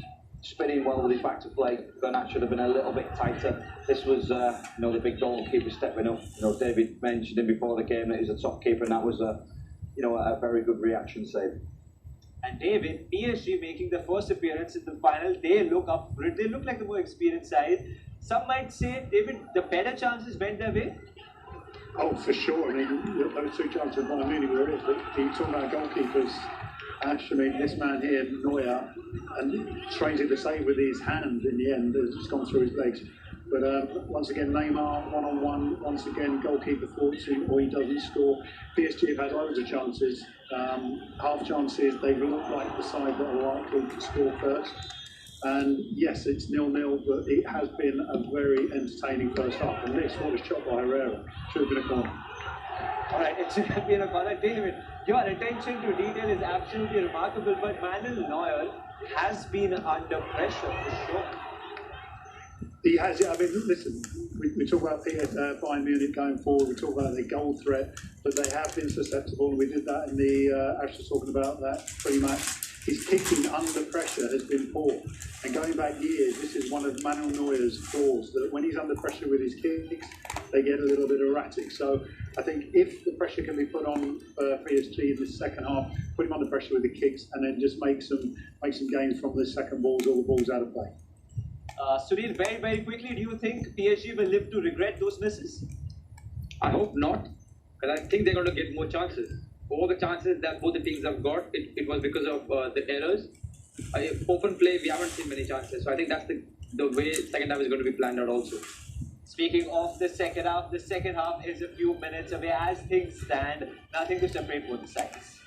spinning well with his back to play. Bernat should have been a little bit tighter. This was, the big goalkeeper stepping up. David mentioned him before the game that he's a top keeper, and that was a very good reaction save. And David, PSG making the first appearance in the final, they look up for it. They look like the more experienced side. Some might say, David, the better chances went their way. Oh, for sure. I mean, those two chances by Munich were it. You talk about goalkeepers, Ash. I mean, this man here, Neuer, and tries it to save with his hand in the end. It's just gone through his legs. But once again, Neymar one-on-one. Once again, goalkeeper fortune, or he doesn't score. PSG have had loads of chances. Half chances. They look like the side that are likely to score first. And yes, it's 0-0, but it has been a very entertaining first half. And this was shot by Herrera. Should have been a corner. All right, it should have been a corner. David, your attention to detail is absolutely remarkable, but Manuel Neuer has been under pressure for sure. He has, yeah. I mean, listen, we talk about Bayern Munich going forward, we talk about their goal threat, but they have been susceptible, and we did that in the, Ash was talking about that pre-match. His kicking under pressure has been poor. And going back years, this is one of Manuel Neuer's flaws, that when he's under pressure with his kicks, they get a little bit erratic. So I think if the pressure can be put on PSG in the second half, put him under pressure with the kicks, and then just make some gains from the second balls or the balls out of play. Sunil, very, very quickly, do you think PSG will live to regret those misses? I hope not, because I think they're going to get more chances. All the chances that both the teams have got, it was because of the errors. Open play, we haven't seen many chances. So I think that's the way second half is going to be planned out also. Speaking of the second half is a few minutes away. As things stand, nothing to separate both the sides.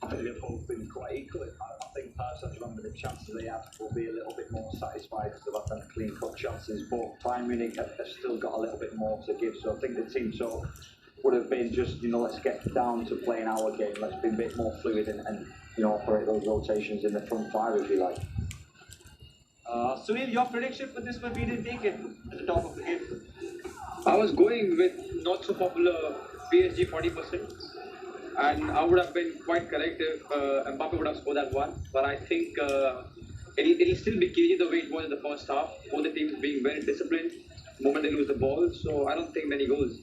I think they've both been quite equal. I think Paris Saint-Germain, with the chances they have, will be a little bit more satisfied because they've had them clean-cut chances. But Bayern Munich have still got a little bit more to give. So I think the team would have been just, let's get down to playing our game. Let's be a bit more fluid and operate those rotations in the front five, if you like. Sunil, your prediction for this one, we didn't take it at the top of the game. I was going with not so popular PSG 40%, and I would have been quite correct if Mbappe would have scored that one. But I think it'll still be cagey the way it was in the first half. Both the teams being very disciplined the moment they lose the ball, so I don't think many goals.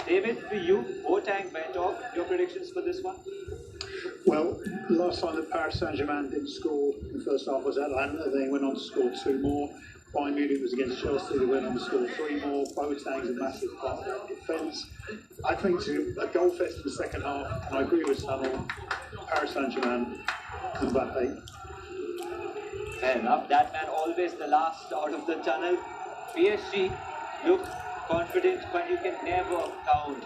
David, for you, Boateng went off. Your predictions for this one? Well, last time that Paris Saint-Germain didn't score in the first half was Atlanta. They went on to score 2 more. Bayern Munich was against Chelsea. They went on to score 3 more. Boateng's a massive part of their defence. I think a goal fest in the second half. And I agree with Sunil. Paris Saint-Germain and Mbappe. Fair enough. That man always the last out of the tunnel. PSG look confident, but you can never count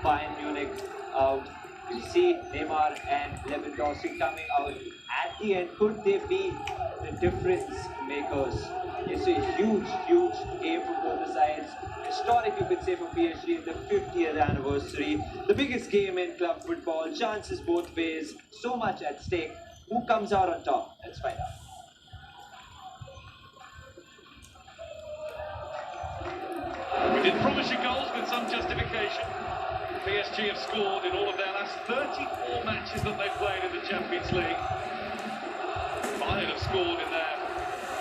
Bayern Munich out. You see Neymar and Lewandowski coming out at the end. Could they be the difference makers? It's a huge, huge game for both the sides. Historic, you could say, for PSG in the 50th anniversary. The biggest game in club football. Chances both ways. So much at stake. Who comes out on top? Let's find out. We did promise you goals with some justification. PSG have scored in all of their last 34 matches that they've played in the Champions League. Bayern have scored in their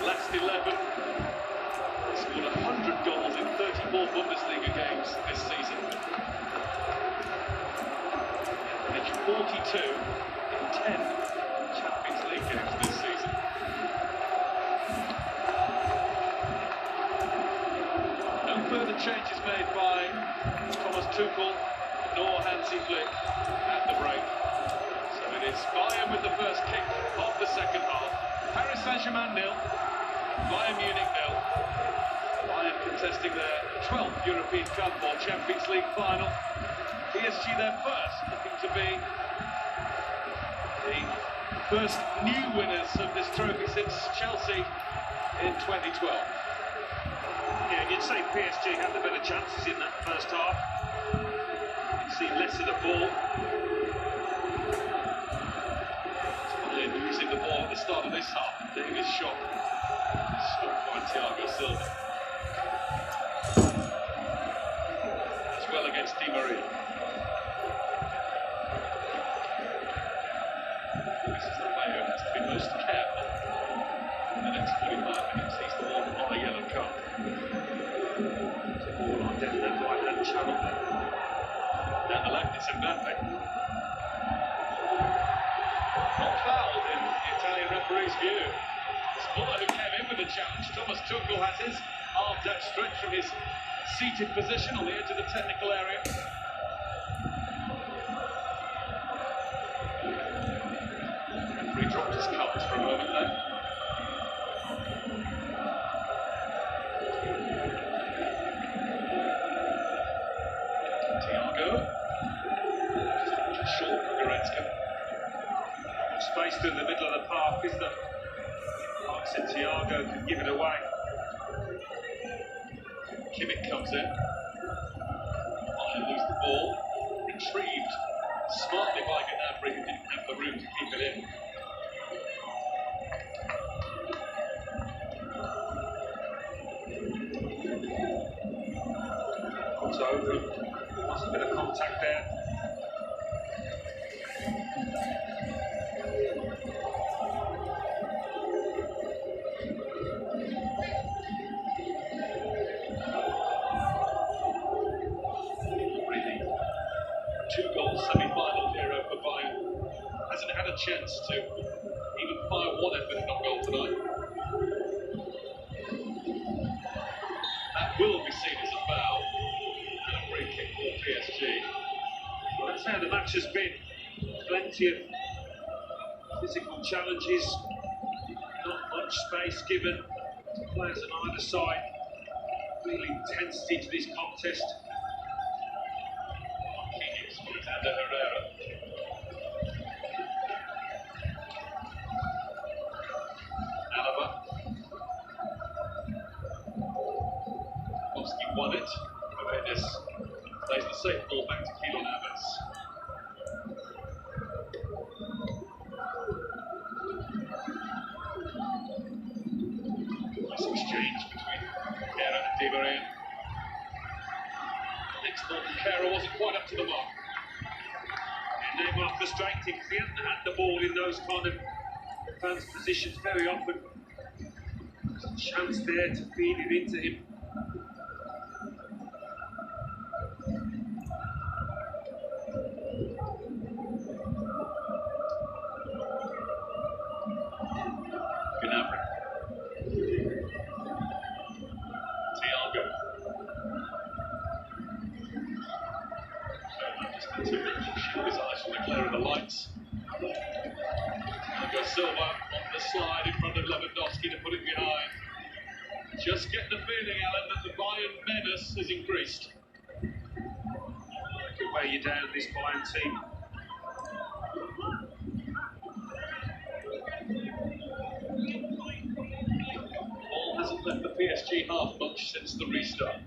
last 11. They scored 100 goals in 34 Bundesliga games this season. It's 42 in 10 Champions League games this season. No further changes made by Thomas Tuchel nor Hansi Flick at the break. So it is Bayern with the first kick of the second half. Paris Saint-Germain 0, Bayern Munich 0. Bayern contesting their 12th European Cup or Champions League final. PSG their first, looking to be the first new winners of this trophy since Chelsea in 2012. Yeah, you'd say PSG had the better chances in that first half. See less of the ball. Bayern losing the ball at the start of this half. Davis shot. Stopped by Thiago Silva. As well against Di Maria. This is the player who has to be most careful in the next 45 minutes. He's the one on a yellow card. The ball on down that right-hand channel there. Down the left, it's Mbappe. Not fouled in the Italian referee's view. It's Muller who came in with the challenge. Thomas Tuchel has his arms outstretched from his seated position on the edge of the technical area. The referee dropped his cards for a moment there. Space in the middle of the park, isn't it? Marks and Thiago can give it away. Kimmich comes in. Bayern lose the ball. Retrieved smartly by Gnabry, who didn't have the room to keep it in. It's over. Must have been a contact there. Semi-final hero for Bayern hasn't had a chance to even fire one effort on goal tonight. That will be seen as a foul and a free kick for PSG. Well, that's how the match has been. Plenty of physical challenges, not much space given to players on either side. Real intensity to this contest. Under Herrera. won it. Paredes plays the safe ball back to Keylor Navas. Nice exchange between Kera and Di Maria. Next ball from Kera wasn't quite up to the mark. And Neymar frustrated because he hasn't had the ball in those kind of advanced positions very often. There's a chance there to feed it into him. Gnabry. Thiago. Just to shield his eyes from the glare of the lights. Thiago Silva on the slide in front of Lewandowski to put it behind. Just get the feeling, Alan, that the Bayern menace has increased. Could weigh you down, this Bayern team. Ball hasn't left the PSG half much since the restart.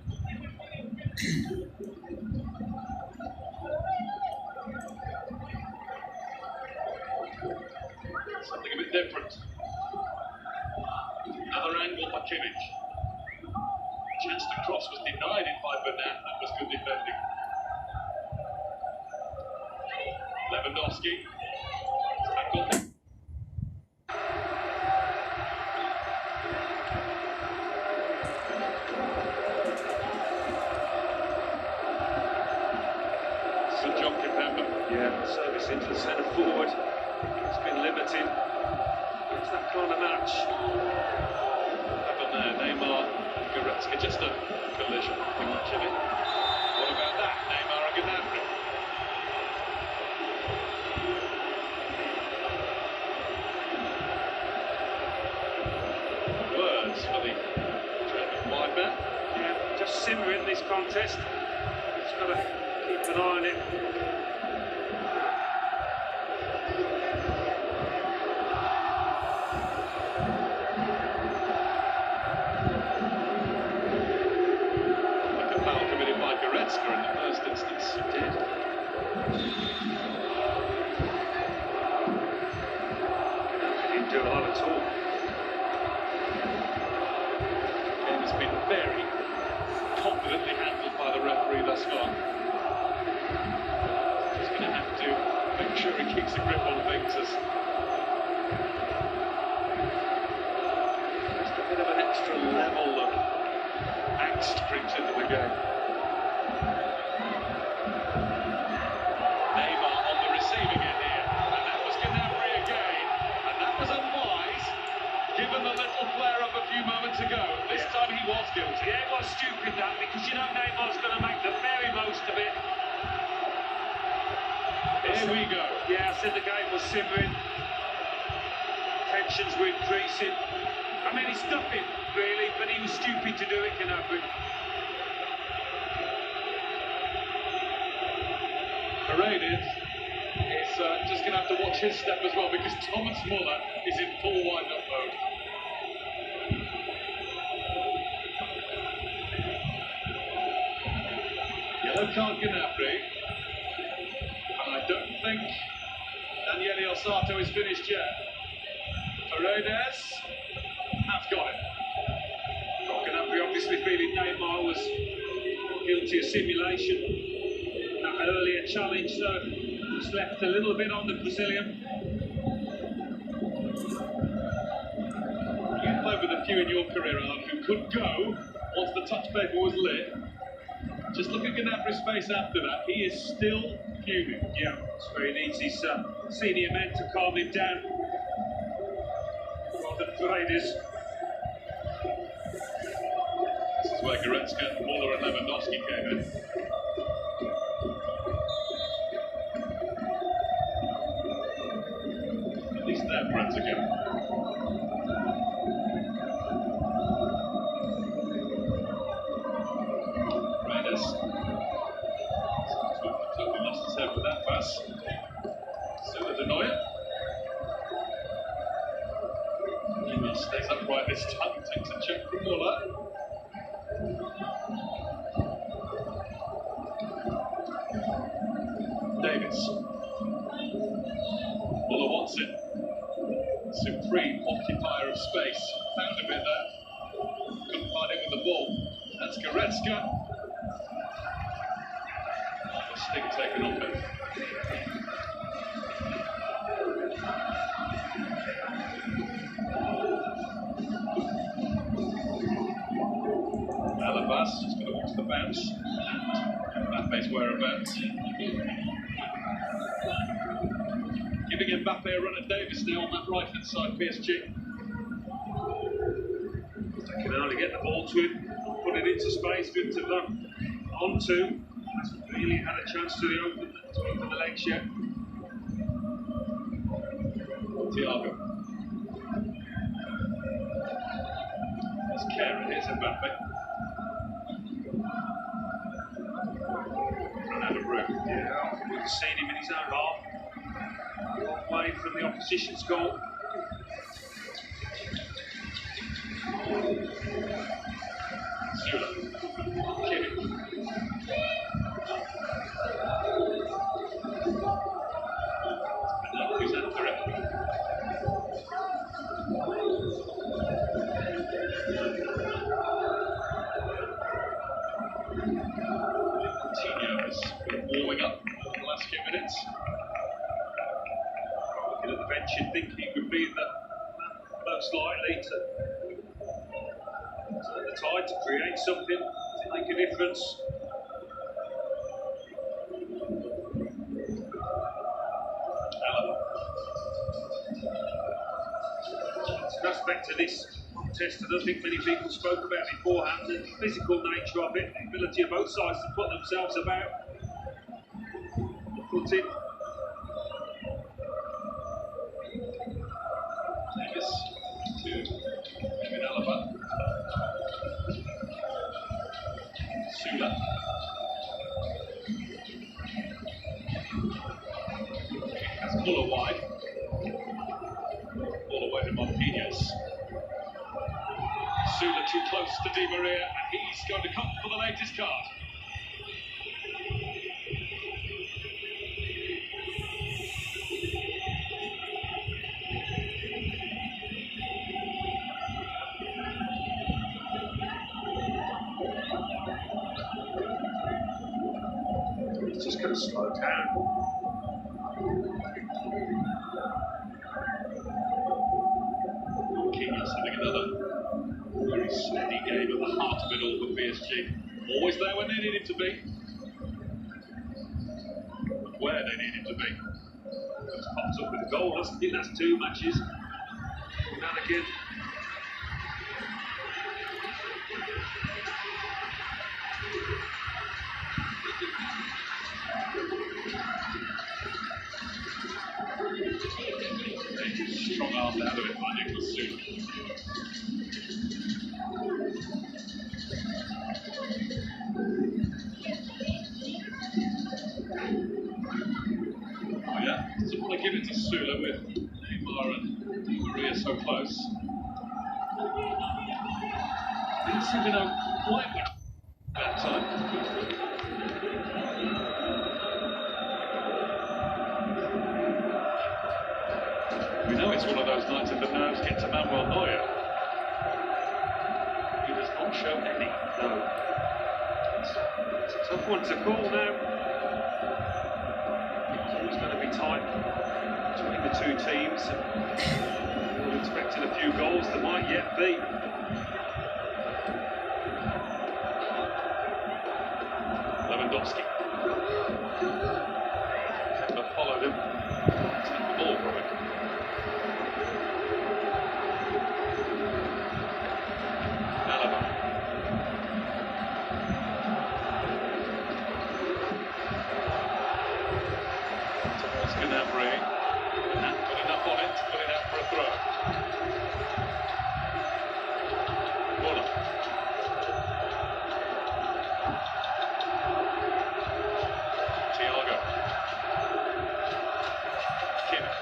Something a bit different. Another angle by Kimmich. Chance to cross was denied it by Bernat. That was good defending. Lewandowski. Tackled. Good job, Kimpembe. Yeah, service into the centre forward. It's been limited. It's that kind of match. Happened there, Neymar, Goretzka, just a collision, nothing much of it. What about that, Neymar and Gnabry? Words for the German wide man. Yeah, just simmering this contest. Just got to keep an eye on it. Like a foul committed by Goretzka in the first instance. It did. He didn't do a lot at all. Game has been very confidently handled by the referee thus far. He's going to have to make sure he keeps a grip on things as just a bit of an extra level of angst creeps into the game. Neymar on the receiving end here, and that was Gnabry again, and that was unwise, given the little flare-up a few moments ago. This time he was guilty. Yeah, it was stupid that, because you know Neymar's going to make the very most of it. Here we go. Yeah, I said the game was simmering. Tensions were increasing. I mean, it's nothing, really, but he was stupid to do it, Gnabry. Paredes is just going to have to watch his step as well, because Thomas Muller is in full wind-up mode. Yellow card Gnabry. And I don't think Daniele Ossato is finished yet. Paredes has got it. Gnabry obviously feeling Neymar was guilty of simulation. That earlier challenge, though, was left a little bit on the Brazilian. You played with a few in your career, Alan, who could go once the touch paper was lit. Just look at Gnabry's face after that. He is still fuming. Yeah, that's where he needs his senior men to calm him down. Rather than Paredes. This is where Goretzka, Muller and Lewandowski came in. At least they're friends again. Paredes. Totally lost his head with that pass. Sula de Neuer. Neymar stays upright this time, takes a check from Muller. Davis. Muller wants it. Supreme occupier of space. Found a bit there. Couldn't find it with the ball. That's Goretzka. The stick taken off it. Alabas just going to watch the bounce. Mbappe's whereabouts. Giving Mbappe a run at Davis now on that right hand side, PSG. They can only get the ball to him, put it into space for him to run onto. Hasn't really had a chance to open the legs yet. Thiago. There's Kera, here's Mbappe. Run out of room. Yeah, we've seen him in his own half. Long way from the opposition's goal. Zula. Kimmich. And now who's after it? Coutinho has been warming up in the last few minutes. Looking at the bench, you'd think he would be the most likely to turn the tide, to create something, to make a difference. Alaba. It's an aspect to this contest I don't think many people spoke about beforehand, the physical nature of it, the ability of both sides to put themselves about. Put in. Davis to Kevin Alaba. Zula. Has Muller wide. Ball away to Marquinhos. Zula too close to Di Maria, and he's going to come for the latest card. It's just going to slow down. Marquinhos having another very steady game at the heart of it all for PSG. Always there when they need him to be. But where they need him to be. Just pops up with a goal, hasn't he? That's 2 matches. And again. Strong arm out of it by Nicholas Zula. Oh yeah, doesn't want to give it to Zula with Neymar and Di Maria so close. Didn't seem to know quite what that time. We know it's one of those nights that the nerves get to Manuel Neuer. He does not show any. No. It's a tough one to call now. It's always going to be tight between the two teams. We're expecting a few goals, there might yet be. Lewandowski. Kemba followed him. Take the ball from him. Alaba. Towards Gnabry. Not good enough on it to put it out for a throw. Muller. Thiago. Kimmich.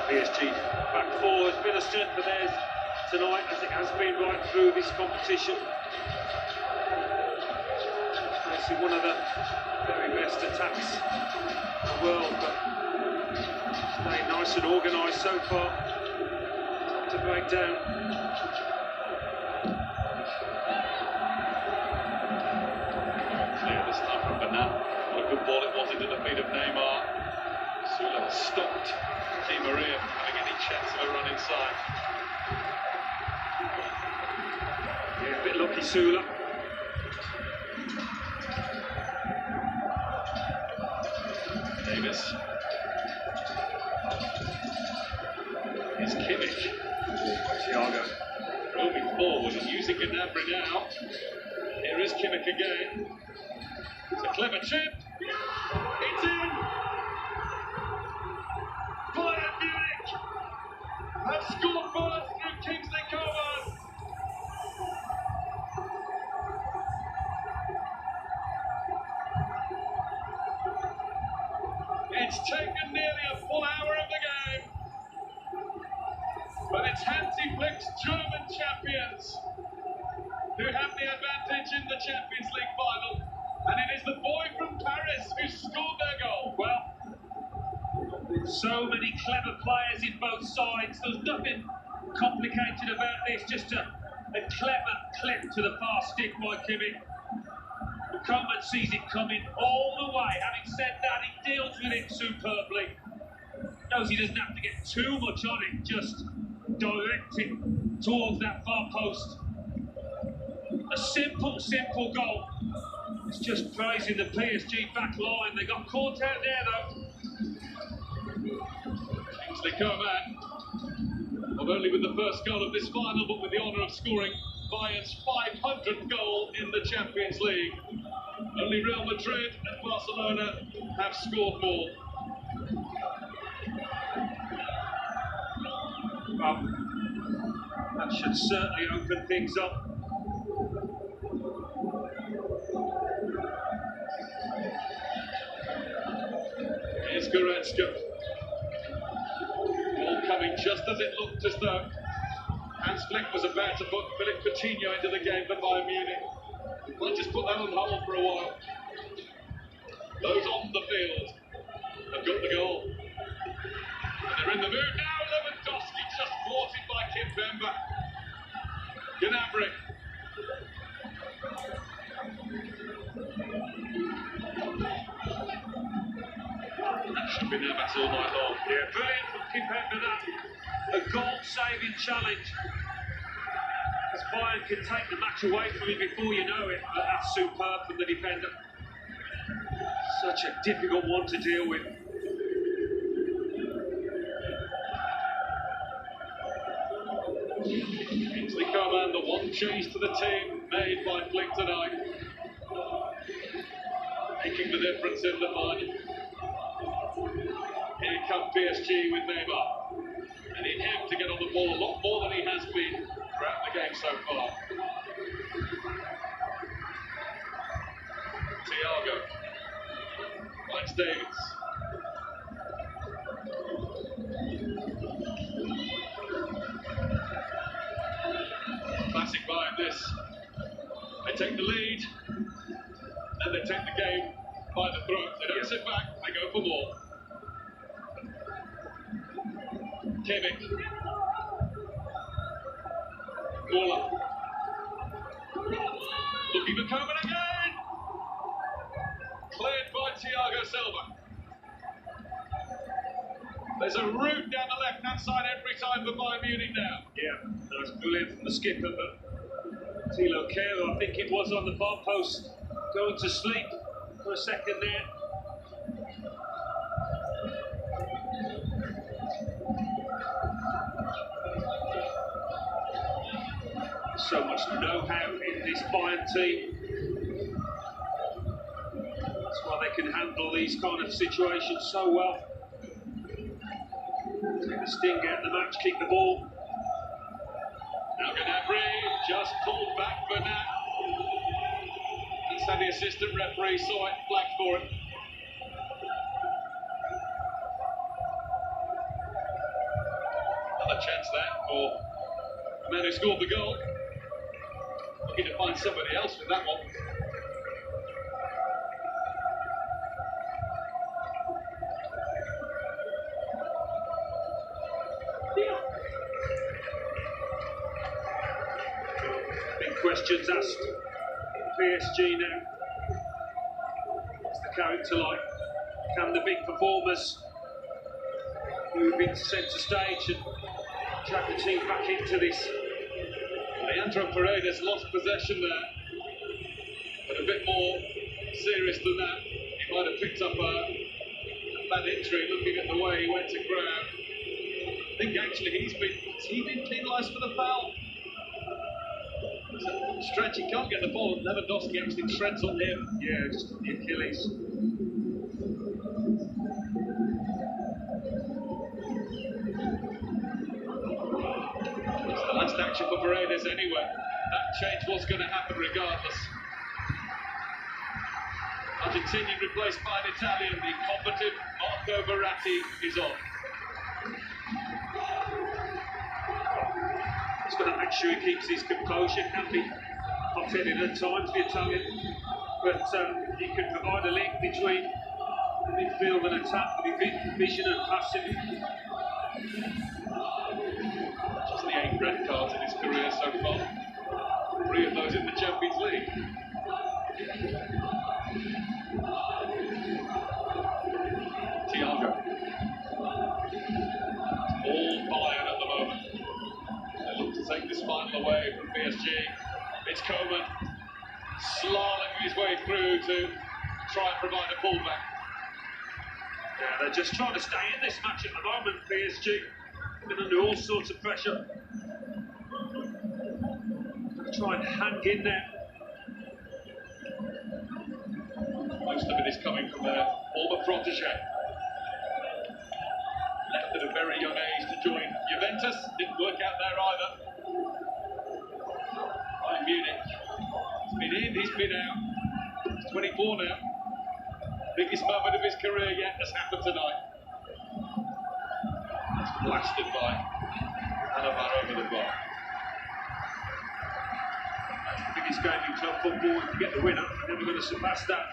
PSG back four has been a strength of theirs tonight, as it has been right through this competition. obviously one of the very best attacks in the world, but staying nice and organised so far. Tough to break down. Clear this time from Bernat. What a good ball it was into the feet of Neymar. Sula stopped Di Maria from having any chance of a run inside. Yeah, a bit lucky, Sula. Davis. Here's Kimmich. Thiago. Moving forward and using Gnabry now. Here is Kimmich again. It's a clever chip. It's in. Bayern Munich have scored first through Kingsley Coman. It's taken nearly a full hour of the game, but it's Hansi Flick's German champions who have the advantage in the Champions League final, and it is the boy from Paris who scored their goal. Well, so many clever players in both sides. There's nothing complicated about this, just a clever clip to the far stick by Kimmich. Coman sees it coming all the way. Having said that, he deals with it superbly. Knows he doesn't have to get too much on it, just direct it towards that far post. A simple goal. It's just praising the PSG back line. They got caught out there though. Kingsley Coman, not only with the first goal of this final, but with the honour of scoring Bayern's 500th goal in the Champions League. Only Real Madrid and Barcelona have scored more. Well, that should certainly open things up. Here's Goretzka. Ball coming just as it looked as though Hans Flick was about to put Philippe Coutinho into the game for Bayern Munich. Might just put that on hold for a while. Those on the field have got the goal. And they're in the mood now. Lewandowski just thwarted by Kimpembe. Gnabry. That should be Navas all night long. Yeah, brilliant from Kimpembe, that. A goal-saving challenge. As Bayern can take the match away from him before you know it, but that's superb from the defender. Such a difficult one to deal with. Kingsley Coman, the one change to the team made by Flick tonight. Making the difference in the final. Here come PSG with Neymar. And need him to get on the ball a lot more than he has been throughout the game so far. Thiago finds Davis. Classic Bayern this. They take the lead, and they take the game by the throat. They don't sit back, they go for more. Kimmich. Muller. Looking for Coman again. Cleared by Thiago Silva. There's a route down the left-hand side every time for Bayern Munich now. Yeah, that was brilliant from the skipper, but Thilo Kehrer, I think it was, on the far post, going to sleep for a second there. So much know-how in this Bayern team. That's why they can handle these kind of situations so well. Take the sting out of the match, keep the ball. Now Gnabry just pulled back for Nat. That's how the assistant referee saw it, flagged for it. Another chance there for the man who scored the goal. Looking to find somebody else with that one. questions asked in PSG now. What's the character like? Can the big performers move into centre stage and drag the team back into this? Leandro Paredes lost possession there, but a bit more serious than that. He might have picked up a bad injury looking at the way he went to ground. I think actually has he been penalised for the foul? Stretch, he can't get the ball. Lewandowski actually treads on him. Yeah, just on the Achilles. It's the last action for Paredes anyway. That change was going to happen regardless. Argentinian replaced by an Italian. The combative Marco Verratti is on. He's got to make sure he keeps his composure. Can be hot-headed at times, the Italian, but he can provide a link between midfield and attack with vision and passing. Just the 8 red cards in his career so far. 3 of those in the Champions League. Thiago. All Bayern at the moment. They look to take this final away from PSG. It's Coman slaloming his way through to try and provide a pullback. Yeah, they're just trying to stay in this match at the moment, PSG. Been under all sorts of pressure. Try and hang in there. Most of it is coming from their former protege. Left at a very young age to join Juventus. Didn't work out there either. Bayern Munich. He's been in, he's been out. He's 24 now. Biggest moment of his career yet has happened tonight. That's blasted by Alvaro over the bar. That's the biggest game in club football. If you get the winner, you're never going to surpass that.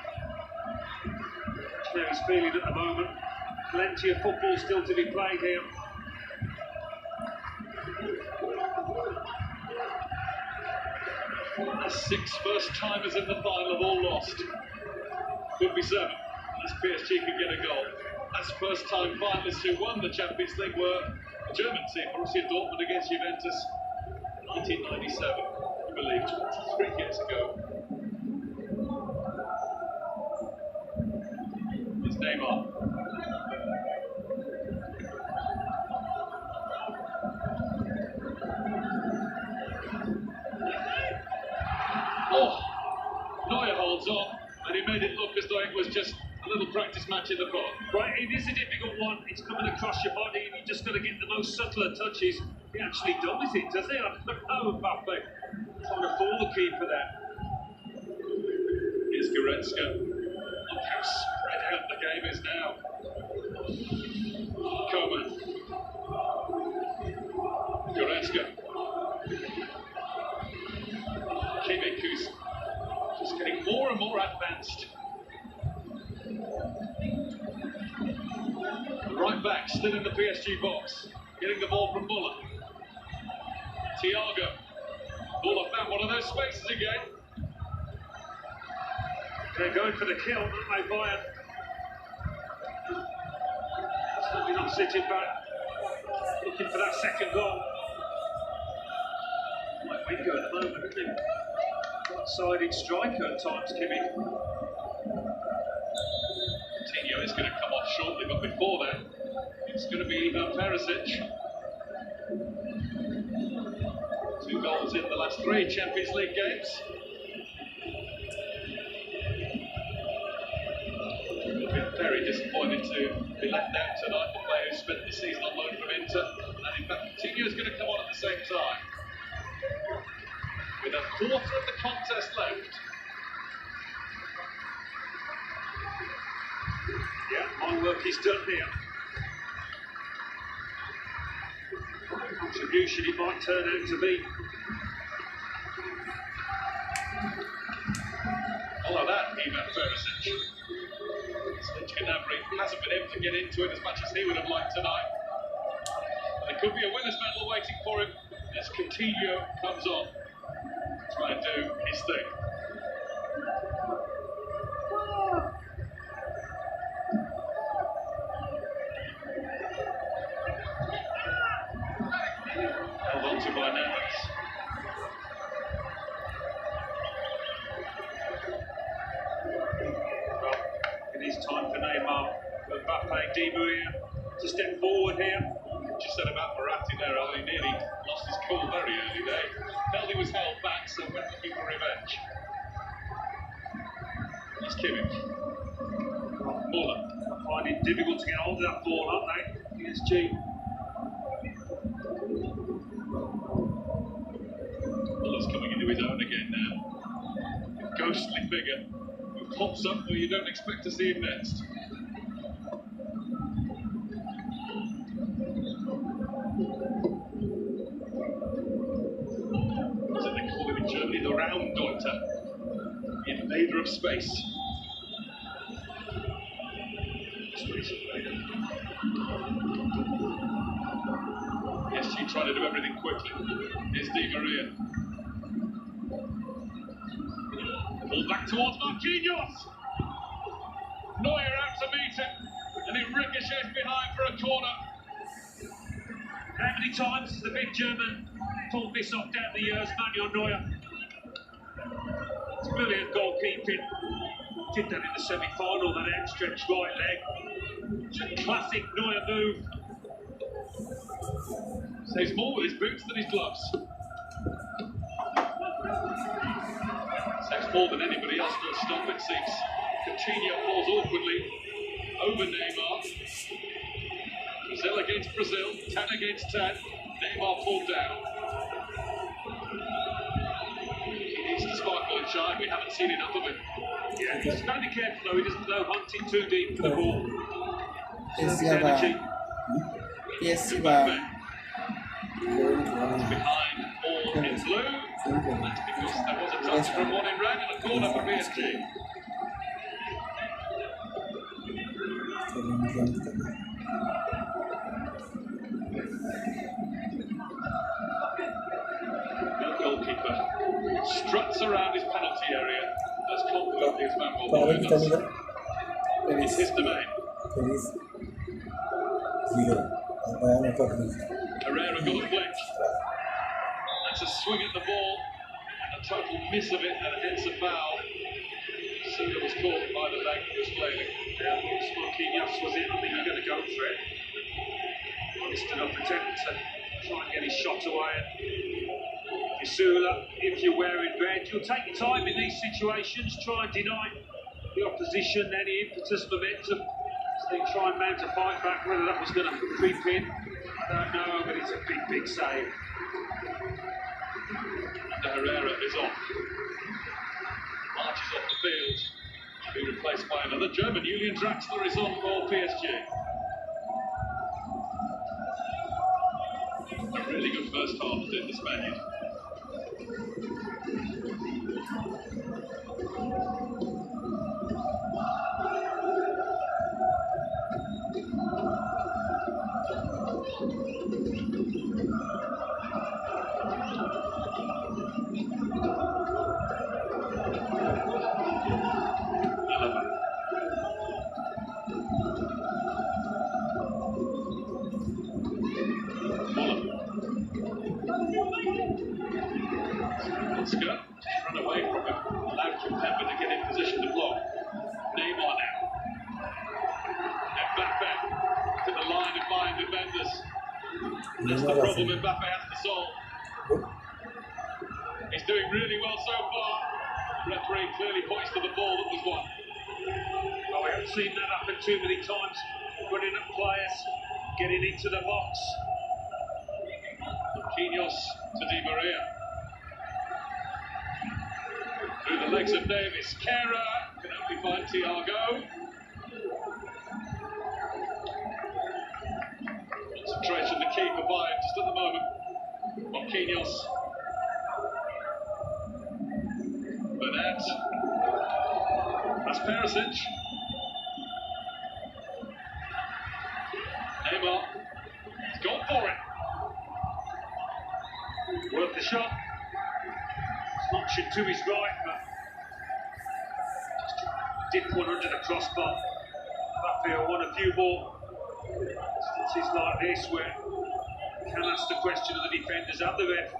That's how he's feeling at the moment. Plenty of football still to be played here. The 6 first-timers in the final have all lost. Could be 7, as PSG could get a goal. As first-time finalists who won the Champions League were a German team, Borussia Dortmund against Juventus, 1997, I believe, 23 years ago. It's Neymar. Oh, Neuer holds on, and he made it look as though it was just a little practice match in the park. Right, it is a difficult one. It's coming across your body, and you just got to get the most subtle of touches. He actually does it, does he? I don't know, Mbappe. Trying to fool the keeper there. Here's Goretzka. Look how spread out the game is now. Coman. Goretzka. Kimmich, who's just getting more and more advanced. Right back, still in the PSG box. Getting the ball from Muller. Thiago. Muller found one of those spaces again. They're going for the kill, aren't they, Bayern? Certainly not sitting back, looking for that second goal. Like Wingo at the moment, isn't he? One-sided striker at times, Kimmich. Coutinho is going to come off shortly, but before that, it's going to be Ivan Perisic. 2 goals in the last 3 Champions League games. I've been very disappointed to be left out tonight. The player who spent the season on loan from Inter, and in fact, Coutinho is going to come on at the same time. With a quarter of the contest left. Yeah, my work is done here. Contribution it might turn out to be. Follow that, Ivan Perisic. Gnabry hasn't been able to get into it as much as he would have liked tonight. There could be a winner's medal waiting for him as Coutinho comes on. try and do his thing. Held on to by Navas. Well, it is time for Neymar, for Mbappe, Di Maria to step forward here. Just said about Verratti there, he nearly lost his cool very early there. Felt he was held back, so went looking for revenge. It's Kimmich. Muller. Find it difficult to get hold of that ball, aren't they? PSG. Muller's coming into his own again now. A ghostly figure who pops up where you don't expect to see him next. As they call him in Germany, the Raumdeuter, the invader of space. PSG trying to do everything quickly. Here's Di Maria. Pulled back towards Marquinhos. Neuer out to meet him, and it ricochets behind for a corner. How many times has the big German pulled this off down the years, Manuel Neuer? It's brilliant goalkeeping. Did that in the semi-final, that outstretched right leg. It's a classic Neuer move. Saves more with his boots than his gloves. Saves more than anybody else will stop, it seems. Coutinho falls awkwardly over Neymar. Brazil against Brazil, 10 against 10. Neymar pulled down. He needs to sparkle and shine. We haven't seen enough of him. Yeah, he's got to be careful though. He doesn't go hunting too deep for the ball. PSG Conserve va energy. PSG va Behind all in blue. That's because there was a touch from one in red and a corner for PSG. The goalkeeper struts around his penalty area as confidently as Manuel does. It's his domain. Herrera got a flick. That's a swing at the ball and a total miss of it, and hence a foul. Suga was caught by the leg that was flailing. Yeah, Marquinhos was in. I think he's going to go for it. Honest enough attempt to try and get his shot away. Isula, if you're wearing red, you'll take your time in these situations, try and deny the opposition any impetus, momentum. So they try and mount a fight back. Whether that was going to creep in, I don't know, but it's a big, big save. And Herrera is off. Marches off the field to be replaced by another German. Julian Draxler is on for PSG. A really good first half, did the Spaniard. Just run away from him, allowed Kipembe to get in position to block. Neymar now. Mbappe to the line of Bayern defenders. That's the problem Mbappe has to solve. He's doing really well so far. The referee clearly points to the ball that was won. Well, we haven't seen that happen too many times. Running at players, getting into the box. Marquinhos to Di Maria. Through the legs of Davis. Kera can only find Thiago. Concentration the key for Bayern just at the moment. Marquinhos. Burnett. That's Perisic. Neymar. He's gone for it. Worth the shot. It's not option to his right, but just dip one under the crossbar. Raphael won a few more instances like this where you can ask the question of the defenders and the ref.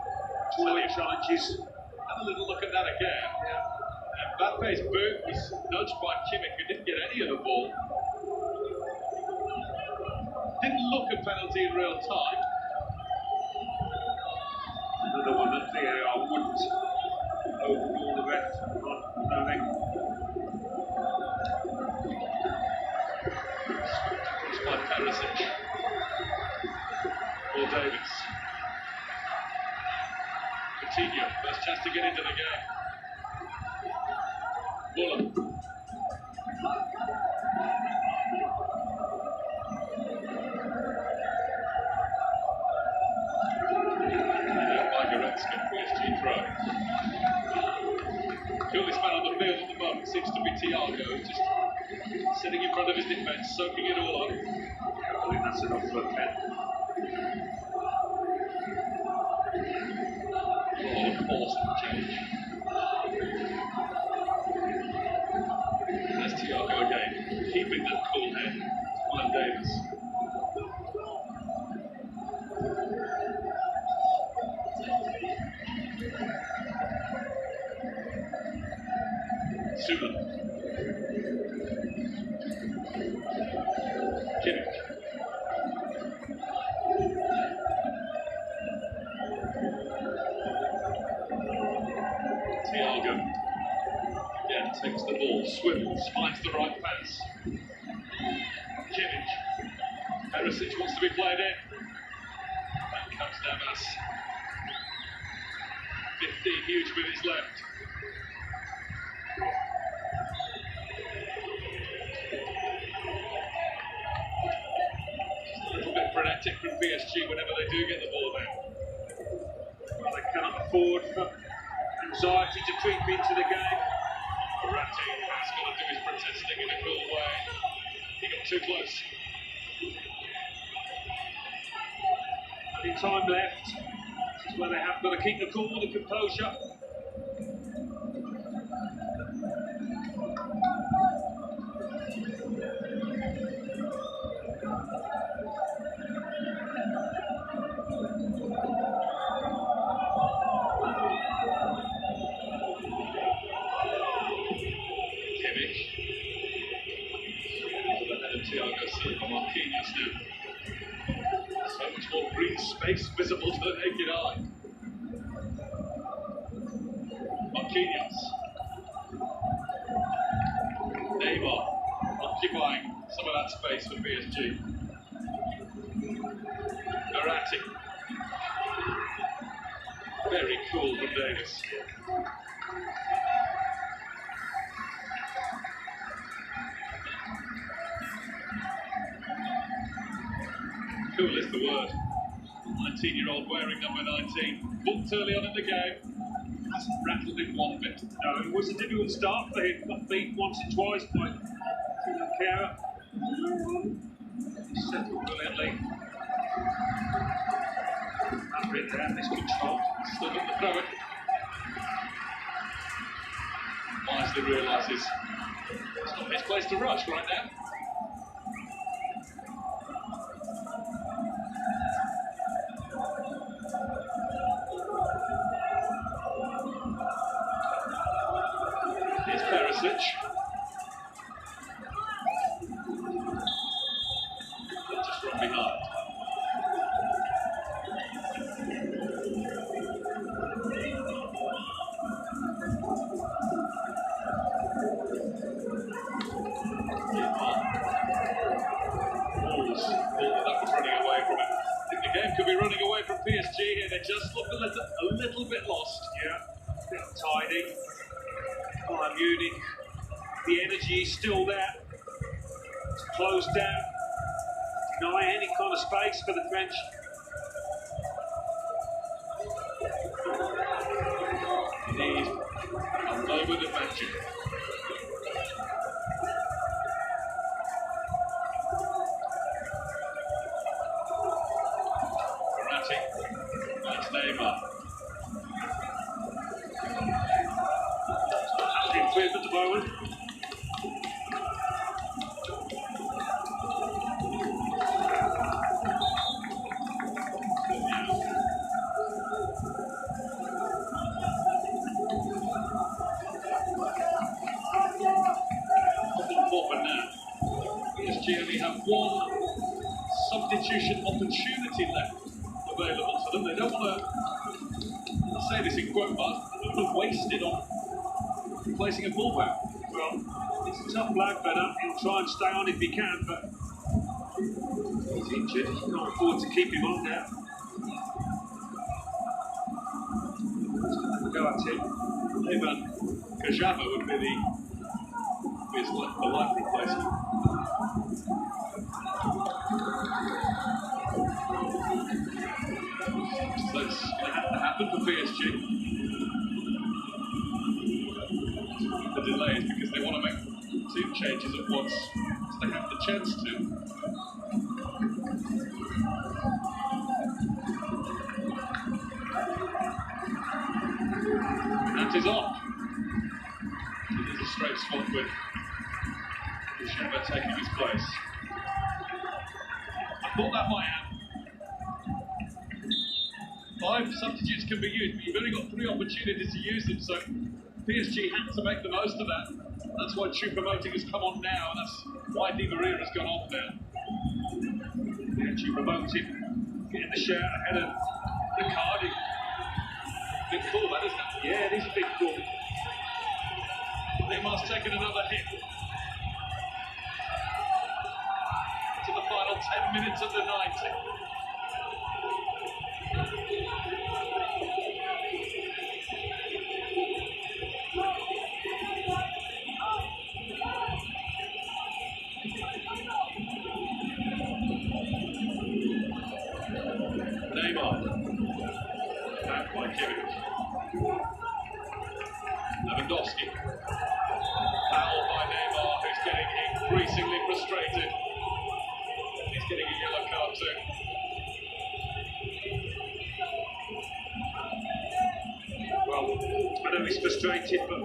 Earlier challenges. Have a little look at that again. Yeah. Mbappe's boot was nudged by Kimmich, who didn't get any of the ball. Didn't look a penalty in real time. Another one that VAR wouldn't overrule the ref not knowing. It's by Perisic. Or Davis. Coutinho, first chance to get into the game. Muller. PSG throw. Coolest man on the field at the moment seems to be Thiago, just sitting in front of his defence, soaking it all up. I think that's enough for a pen. Oh, of course, change. There's Thiago again, keeping that cool head. Ryan Davis. Suman. Kimmich. Thiago. Again takes the ball, swivels, finds the right pass. Kimmich. Perisic wants to be played in. And comes Navas. 15 huge minutes left. Frenetic from PSG whenever they do get the ball there. Well, they cannot afford for anxiety to creep into the game. Verratti has got to do his protesting in a cool way. He got too close. Plenty of time left. This is where they have got to keep the cool, the composure. Thiago Silva, Marquinhos now. So much more green space visible to the naked eye. Marquinhos. Neymar occupying some of that space for PSG. Verratti. Very cool from Davis. Cool is the word. 19-year-old wearing number 19. Booked early on in the game. Hasn't rattled in one bit. No, it was a difficult start for him. Got beat once or twice by Kara. Settled brilliantly. That bit there, miscontrolled. Stood up the throw it. Wisely realises it's not his place to rush right now. Here's Perisic. Just from behind. Could be running away from PSG here. They just look a little bit lost. Yeah, a bit tidy. Bayern Munich, the energy is still there. It's closed down. Deny any kind of space for the French. It is a moment of magic. That's Neymar. the moment. Forward now. PSG only have one substitution opportunity left available to them. They don't want to say this in quote marks, but they've wasted on placing a fullback. Well, it's a tough lad, but he'll try and stay on if he can, but he's injured. You can't afford to keep him on now. Go at him. Ivan Kajava would be the likely placement. So that's going to have to happen for PSG. The delay is because they want to make two changes at once, so they have the chance to. That is off. It is a straight swap with Sheva taking his place. I thought that might happen. 5 substitutes can be used, but you've only got 3 opportunities to use them, so PSG had to make the most of that. That's why Choupo-Moting has come on now, and that's why Di Maria has gone off now. Yeah, Choupo-Moting getting the shout ahead of Riccardi. Big call, that isn't it? Yeah, it is a big call. Neymar's taken another hit. To the final 10 minutes of the 90. Neymar. Back by Kimmich. Lewandowski. Foul by Neymar, who's getting increasingly frustrated. He's getting a yellow card too. Well, I know he's frustrated, but I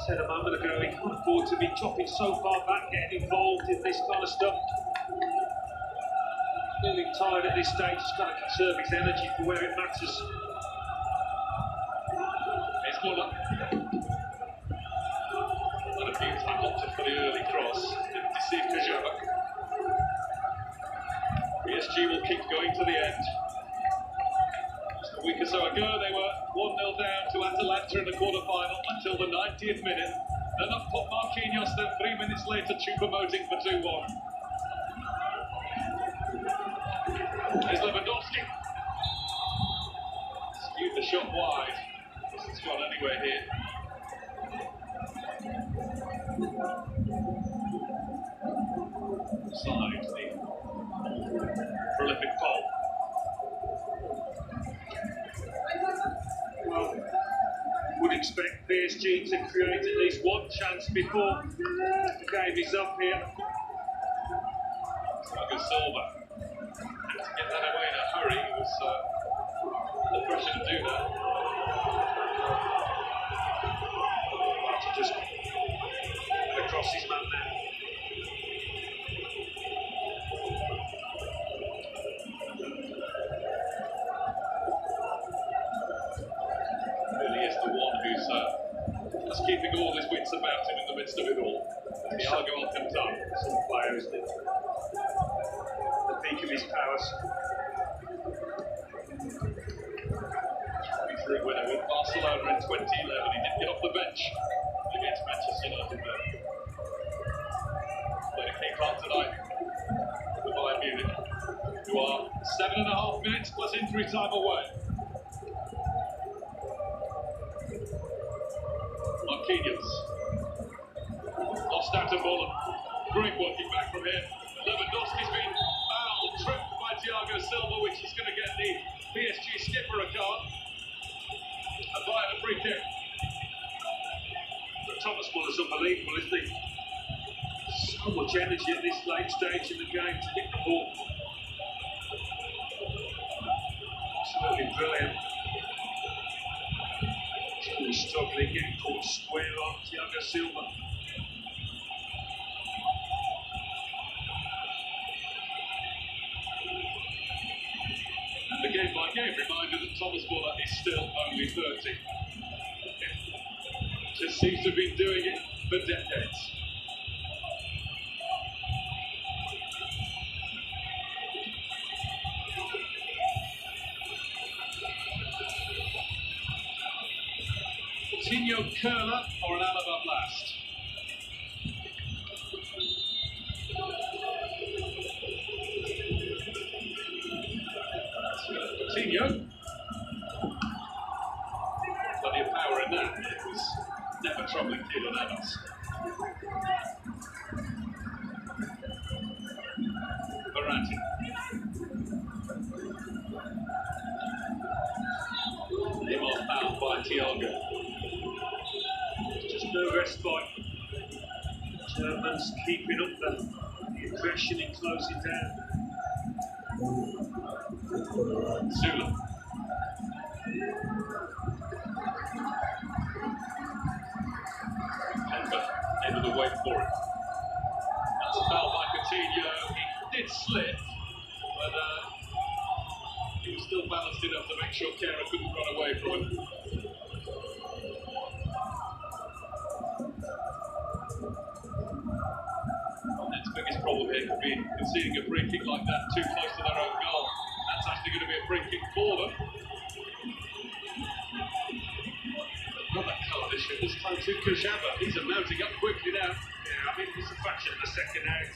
said a moment ago he can't afford to be dropping so far back, getting involved in this kind of stuff. Feeling tired at this stage, he's got to conserve his energy for where it matters. It's Muller. Not a few time opted for the early cross. Didn't deceive Kajava. PSG will keep going to the end. Just a week or so ago, they were 1-0 down to Atalanta in the quarter-final until the 90th minute. Then up pop Marquinhos, then 3 minutes later, Choupo-Moting for 2-1. There's Lewandowski. Skewed the shot wide. It's gone anywhere here. Side the prolific Paul. Well, would expect PSG to create at least one chance before the game is up here. Thiago Silva had to get that away in a hurry. It was the pressure to do that. Just across his man now. Really is the one who's just keeping all his wits about him in the midst of it all. Thiago Alcantara. Some players that the peak of his powers. League winner with Barcelona in 2011. He didn't get off the bench against Manchester United there. Played a key part tonight for Bayern Munich, who are 7.5 minutes plus injury time away. Marquinhos. Lost out to Muller. Great working back from here. Lewandowski's been fouled, tripped by Thiago Silva, which is going to get the PSG skipper a card. And Bayern a free kick. Thomas Muller's unbelievable, isn't he? So much energy at this late stage in the game to hit the ball. Absolutely brilliant. Still struggling, getting caught square on Thiago Silva. And the game-by-game reminder that Thomas Muller is still only 30. Just seems to be doing it for decades. Coutinho curler or an Alaba blast? Coutinho. Plenty of power in that. It was never troubling Keelan Evans. Verratti. Neymar fouled by Thiago. Just no respite. Germans keeping up the aggression in closing down. Zula. Pogba able to wait for it. That's a foul by Coutinho. He did slip, but he was still balanced enough to make sure Kera couldn't run away from him. Next biggest problem here could be conceding a free kick like that too close to their own goal. That's actually going to be a free kick for them. Another card issue, this time to Kashaba. He's mounting up quickly now. Yeah, I mean, it's a fraction of a second out.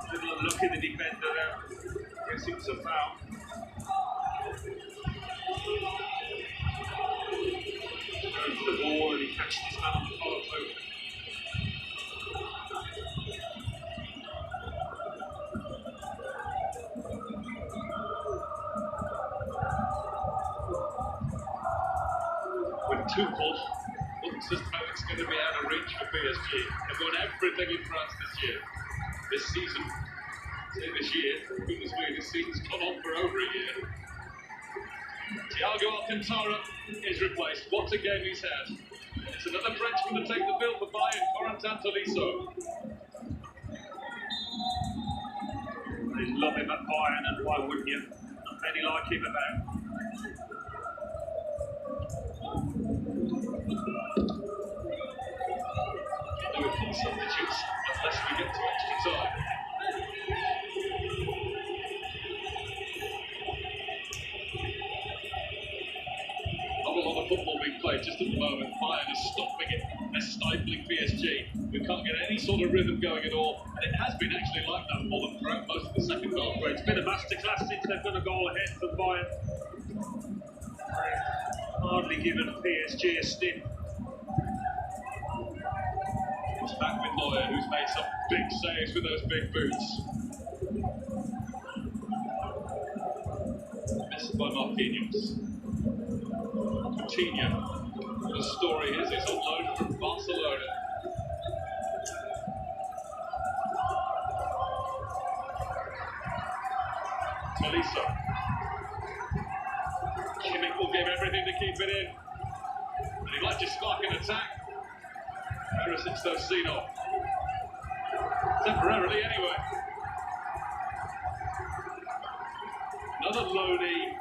A little unlucky the defender there. Guess it was a foul. Going for the ball and he catches his man on the follow through. Tuchel looks as though it's going to be out of reach for PSG. They've won everything in France this season. This year, goodness me, this season's gone on for over a year. Thiago Alcantara is replaced. What a game he's had. It's another Frenchman to take the bill for Bayern, Corentin Tolisso. They love him at Bayern, and why wouldn't you? Not many like him about. No full substitutes unless we get to extra time. Not a lot of football being played just at the moment. Bayern is stopping it. They're stifling PSG. We can't get any sort of rhythm going at all. And it has been actually like that for them throughout most of the second half. Well, it's been a masterclass since they've got a goal ahead for Bayern. Hardly given PSG a sniff. It's back with Neuer, who's made some big saves with those big boots. Missed by Marquinhos. Coutinho. The story is he's on loan from Barcelona. Tolisso. Kimmich will give everything to keep it in. And he might just spark an attack. Perisic though seen off. Temporarily anyway. Another loanee.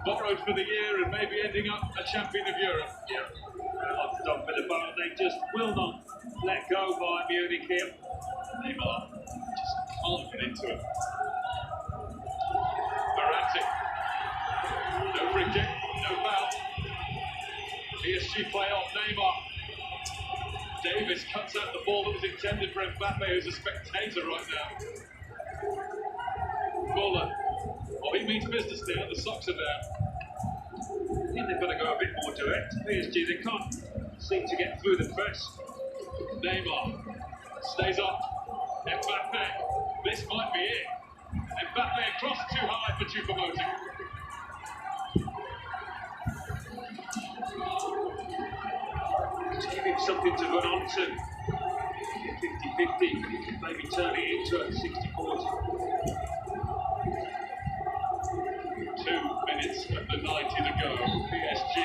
Borrowed for the year and maybe ending up a champion of Europe. Yeah. Like the dog with the bone, they just will not let go by Munich here. Neymar just can't get into it. Verratti. No free kick, no foul. PSG play off Neymar. Davis cuts out the ball that was intended for Mbappe, who's a spectator right now. Muller. Oh, he means business now. The socks are down. I think they've got to go a bit more direct. PSG, they can't seem to get through the press. Neymar stays up. Mbappe. This might be it. Mbappe across too high for Choupo-Moting. To give him something to run on to. 50-50, maybe turn it into a 60-40. 2 minutes and the 90 to go. PSG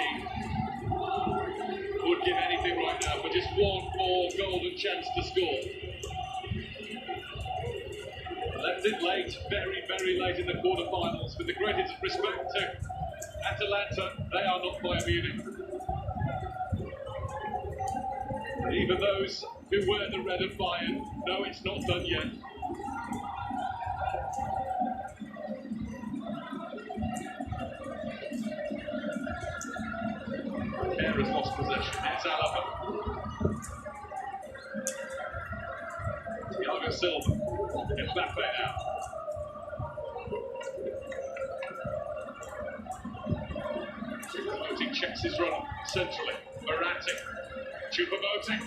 chance to score. Left it late, very, very late in the quarterfinals. With the greatest respect to Atalanta, they are not Bayern Munich. Even those who wear the red of Bayern know it's not done yet. Kerr has lost possession. It's Alaba. Thiago Silva. Mbappe now. Choupo-Moting checks his run centrally. Verratti. Choupo-Moting.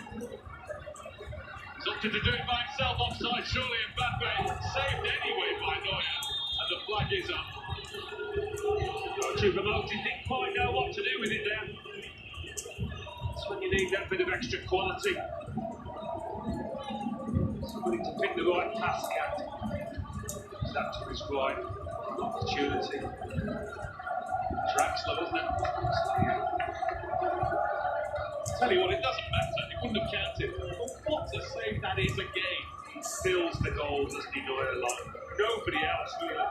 He's opted to do it by himself offside. Surely Mbappe saved anyway by Neuer. And the flag is up. Well, Choupo-Moting didn't quite know what to do with it there. That's when you need that bit of extra quality. Somebody to pick the right pass at. That to his right. Opportunity. Draxler, wasn't it? Tell you what, it doesn't matter. It wouldn't have counted. But what a save that is again. He spills the goal, doesn't he, Neuer? Like nobody else will.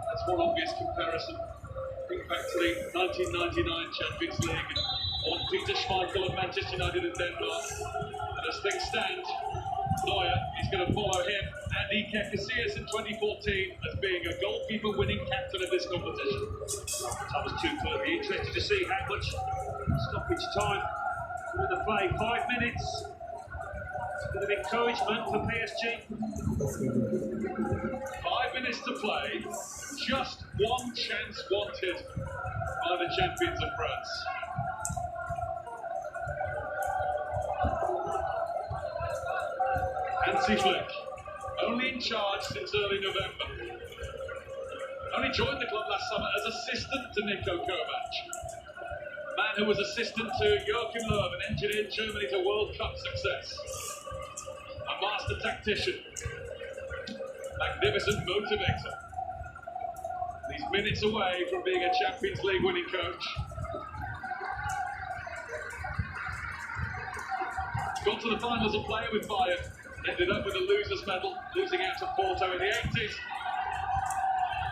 That's one obvious comparison. Think back to the 1999 Champions League on Peter Schmeichel of Manchester United and Denmark. And as things stand, Neuer is going to follow him and Iker Casillas in 2014 as being a goalkeeper-winning captain of this competition. Thomas Tuchel will be interested to see how much stoppage time in the play. 5 minutes. It's a bit of encouragement for PSG. 5 minutes to play. Just one chance wanted by the champions of France. Hansi Flick, only in charge since early November. Only joined the club last summer as assistant to Niko Kovac. A man who was assistant to Joachim Löw and engineered Germany to World Cup success. A master tactician. Magnificent motivator. He's minutes away from being a Champions League winning coach. Got to the finals of play with Bayern. Ended up with a loser's medal, losing out to Porto in the 80s.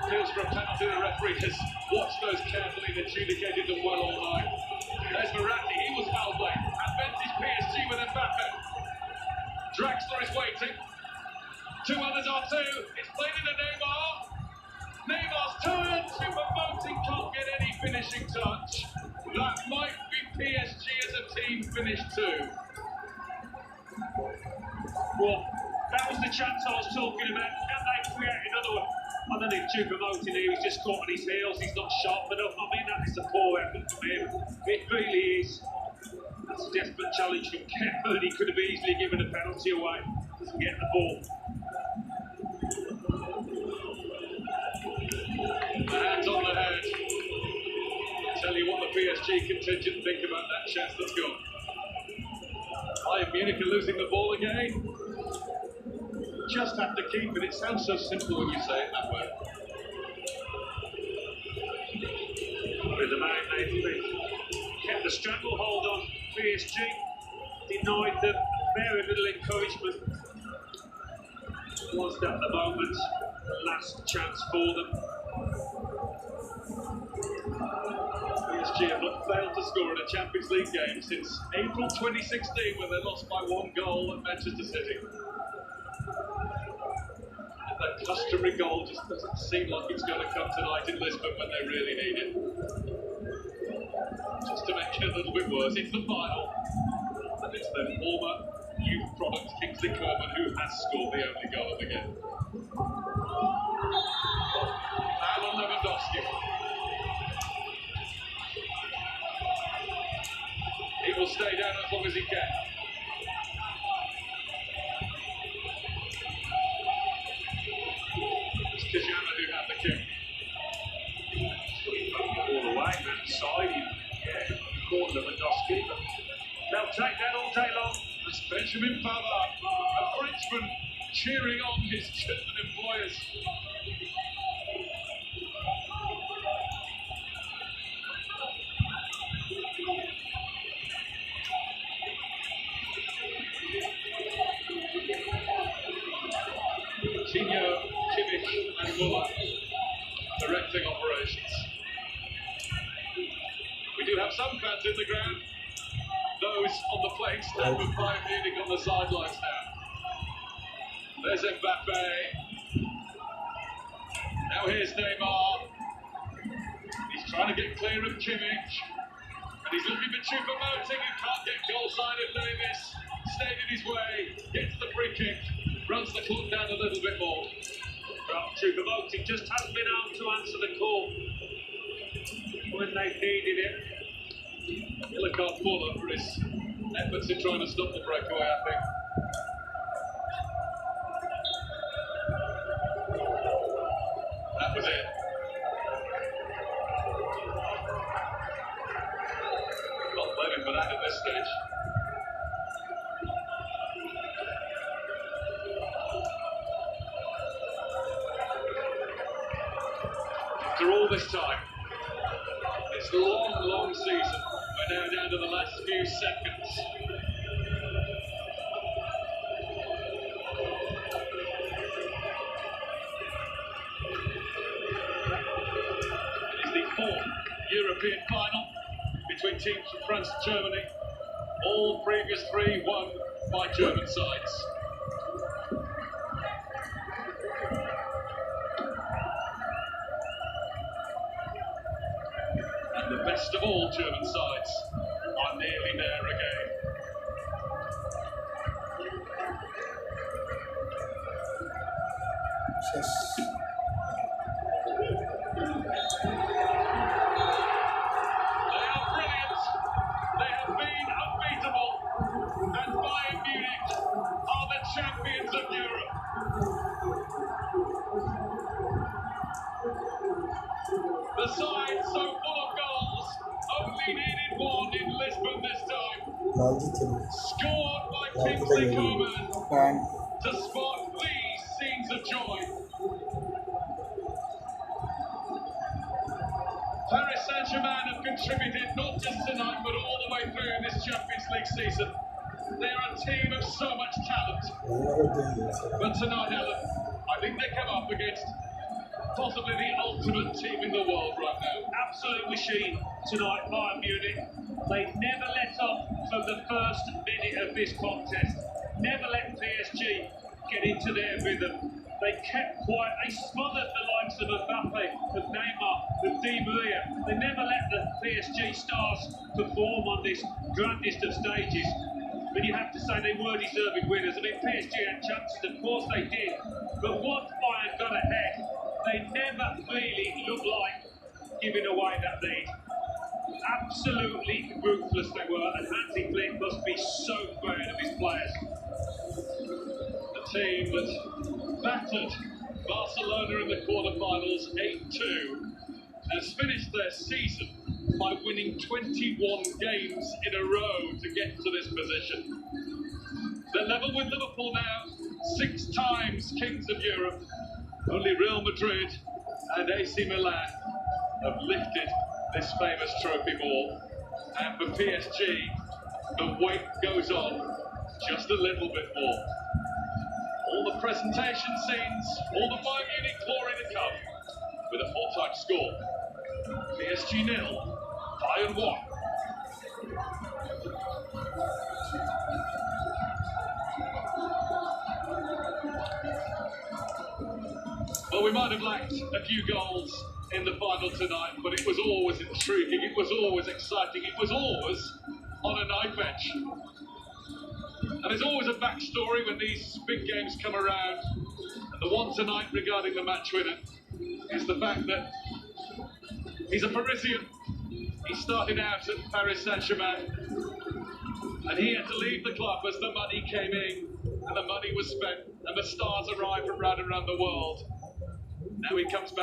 Feels for a penalty. The referee has watched those carefully and adjudicated them well all night. There's Verratti, he was foul played. Advantage PSG with Mbappe. Draxler is waiting. Two others are too. It's played into Neymar. Neymar's turn. Choupo-Moting can't get any finishing touch. That might be PSG as a team finished too. Well, that was the chance I was talking about. Can they create another one? I don't think Choupo-Moting here, he's just caught on his heels, he's not sharp enough. I mean, that is a poor effort from him. It really is. That's a desperate challenge from Kemper. He could have easily given a penalty away. Doesn't get the ball. Hands on the head. Tell you what the PSG contingent think about that chance that's gone. Bayern Munich are losing the ball again. Just have to keep it. It sounds so simple when you say it that way. With the man, they kept the stranglehold on PSG, denied them very little encouragement. Was that the moment, the last chance for them? PSG have not failed to score in a Champions League game since April 2016 when they lost by 1 goal at Manchester City. And that customary goal just doesn't seem like it's going to come tonight in Lisbon when they really need it. Just to make it a little bit worse, it's the final. And it's their former youth product, Kingsley Coman, who has scored the only goal of the game. Foul on Lewandowski. He will stay down as long as he can. It's Kijana who had the kick. All the way, inside, he caught Lewandowski. They'll take that all day long. It's Benjamin Pavard, a Frenchman, cheering on his German employers. and Muller directing operations. We do have some fans in the ground. Those on the playing stand with Bayern Munich on the sidelines now. There's Mbappe. Now here's Neymar. He's trying to get clear of Kimmich. And he's looking for Choupo-Moting, who can't get goal side of Davis. Stayed in his way, gets the free kick, runs the clock down a little bit more. Well, Choupo-Moting just hasn't been able to answer the call when they needed it. Miller can't fall over his efforts in trying to stop the breakaway, I think. That was it. Not blaming for that at this stage. After all this time, it's a long, long season. We're now down to the last few seconds. It is the fourth European final between teams from France and Germany. All previous three won by German sides. And the best of all German sides are nearly there again. Yes. They are brilliant. They have been unbeatable. And Bayern Munich are the champions of Europe. The side so full of goals only needed one in Lisbon this time. Scored by Kingsley Coman to spark these scenes of joy. Paris Saint-Germain have contributed not just tonight but all the way through this Champions League season. They are a team of so much talent. But tonight, Alan, I think they come up against possibly the ultimate team in the world right now. Absolute machine tonight, Bayern Munich. They never let off from the first minute of this contest. Never let PSG get into their rhythm. They kept quiet. They smothered the likes of Mbappe, of Neymar, of Di Maria. They never let the PSG stars perform on this grandest of stages. But you have to say they were deserving winners. I mean, PSG had chances, of course they did. But once Bayern got ahead, they never really looked like giving away that lead. Absolutely ruthless they were, and Hansi Flick must be so proud of his players. The team that battered Barcelona in the quarterfinals 8-2 has finished their season by winning 21 games in a row to get to this position. They're level with Liverpool now, 6 times Kings of Europe. Only Real Madrid and AC Milan have lifted this famous trophy ball. And for PSG, the weight goes on just a little bit more. All the presentation scenes, all the Bayern Munich glory to come, with a full-time score. PSG 0, Bayern 1. Well, we might have lacked a few goals in the final tonight, but it was always intriguing, it was always exciting, it was always on a knife edge. And there's always a backstory when these big games come around. And the one tonight regarding the match winner is the fact that he's a Parisian. He started out at Paris Saint-Germain, and he had to leave the club as the money came in, and the money was spent, and the stars arrived from right around the world. Now he comes back.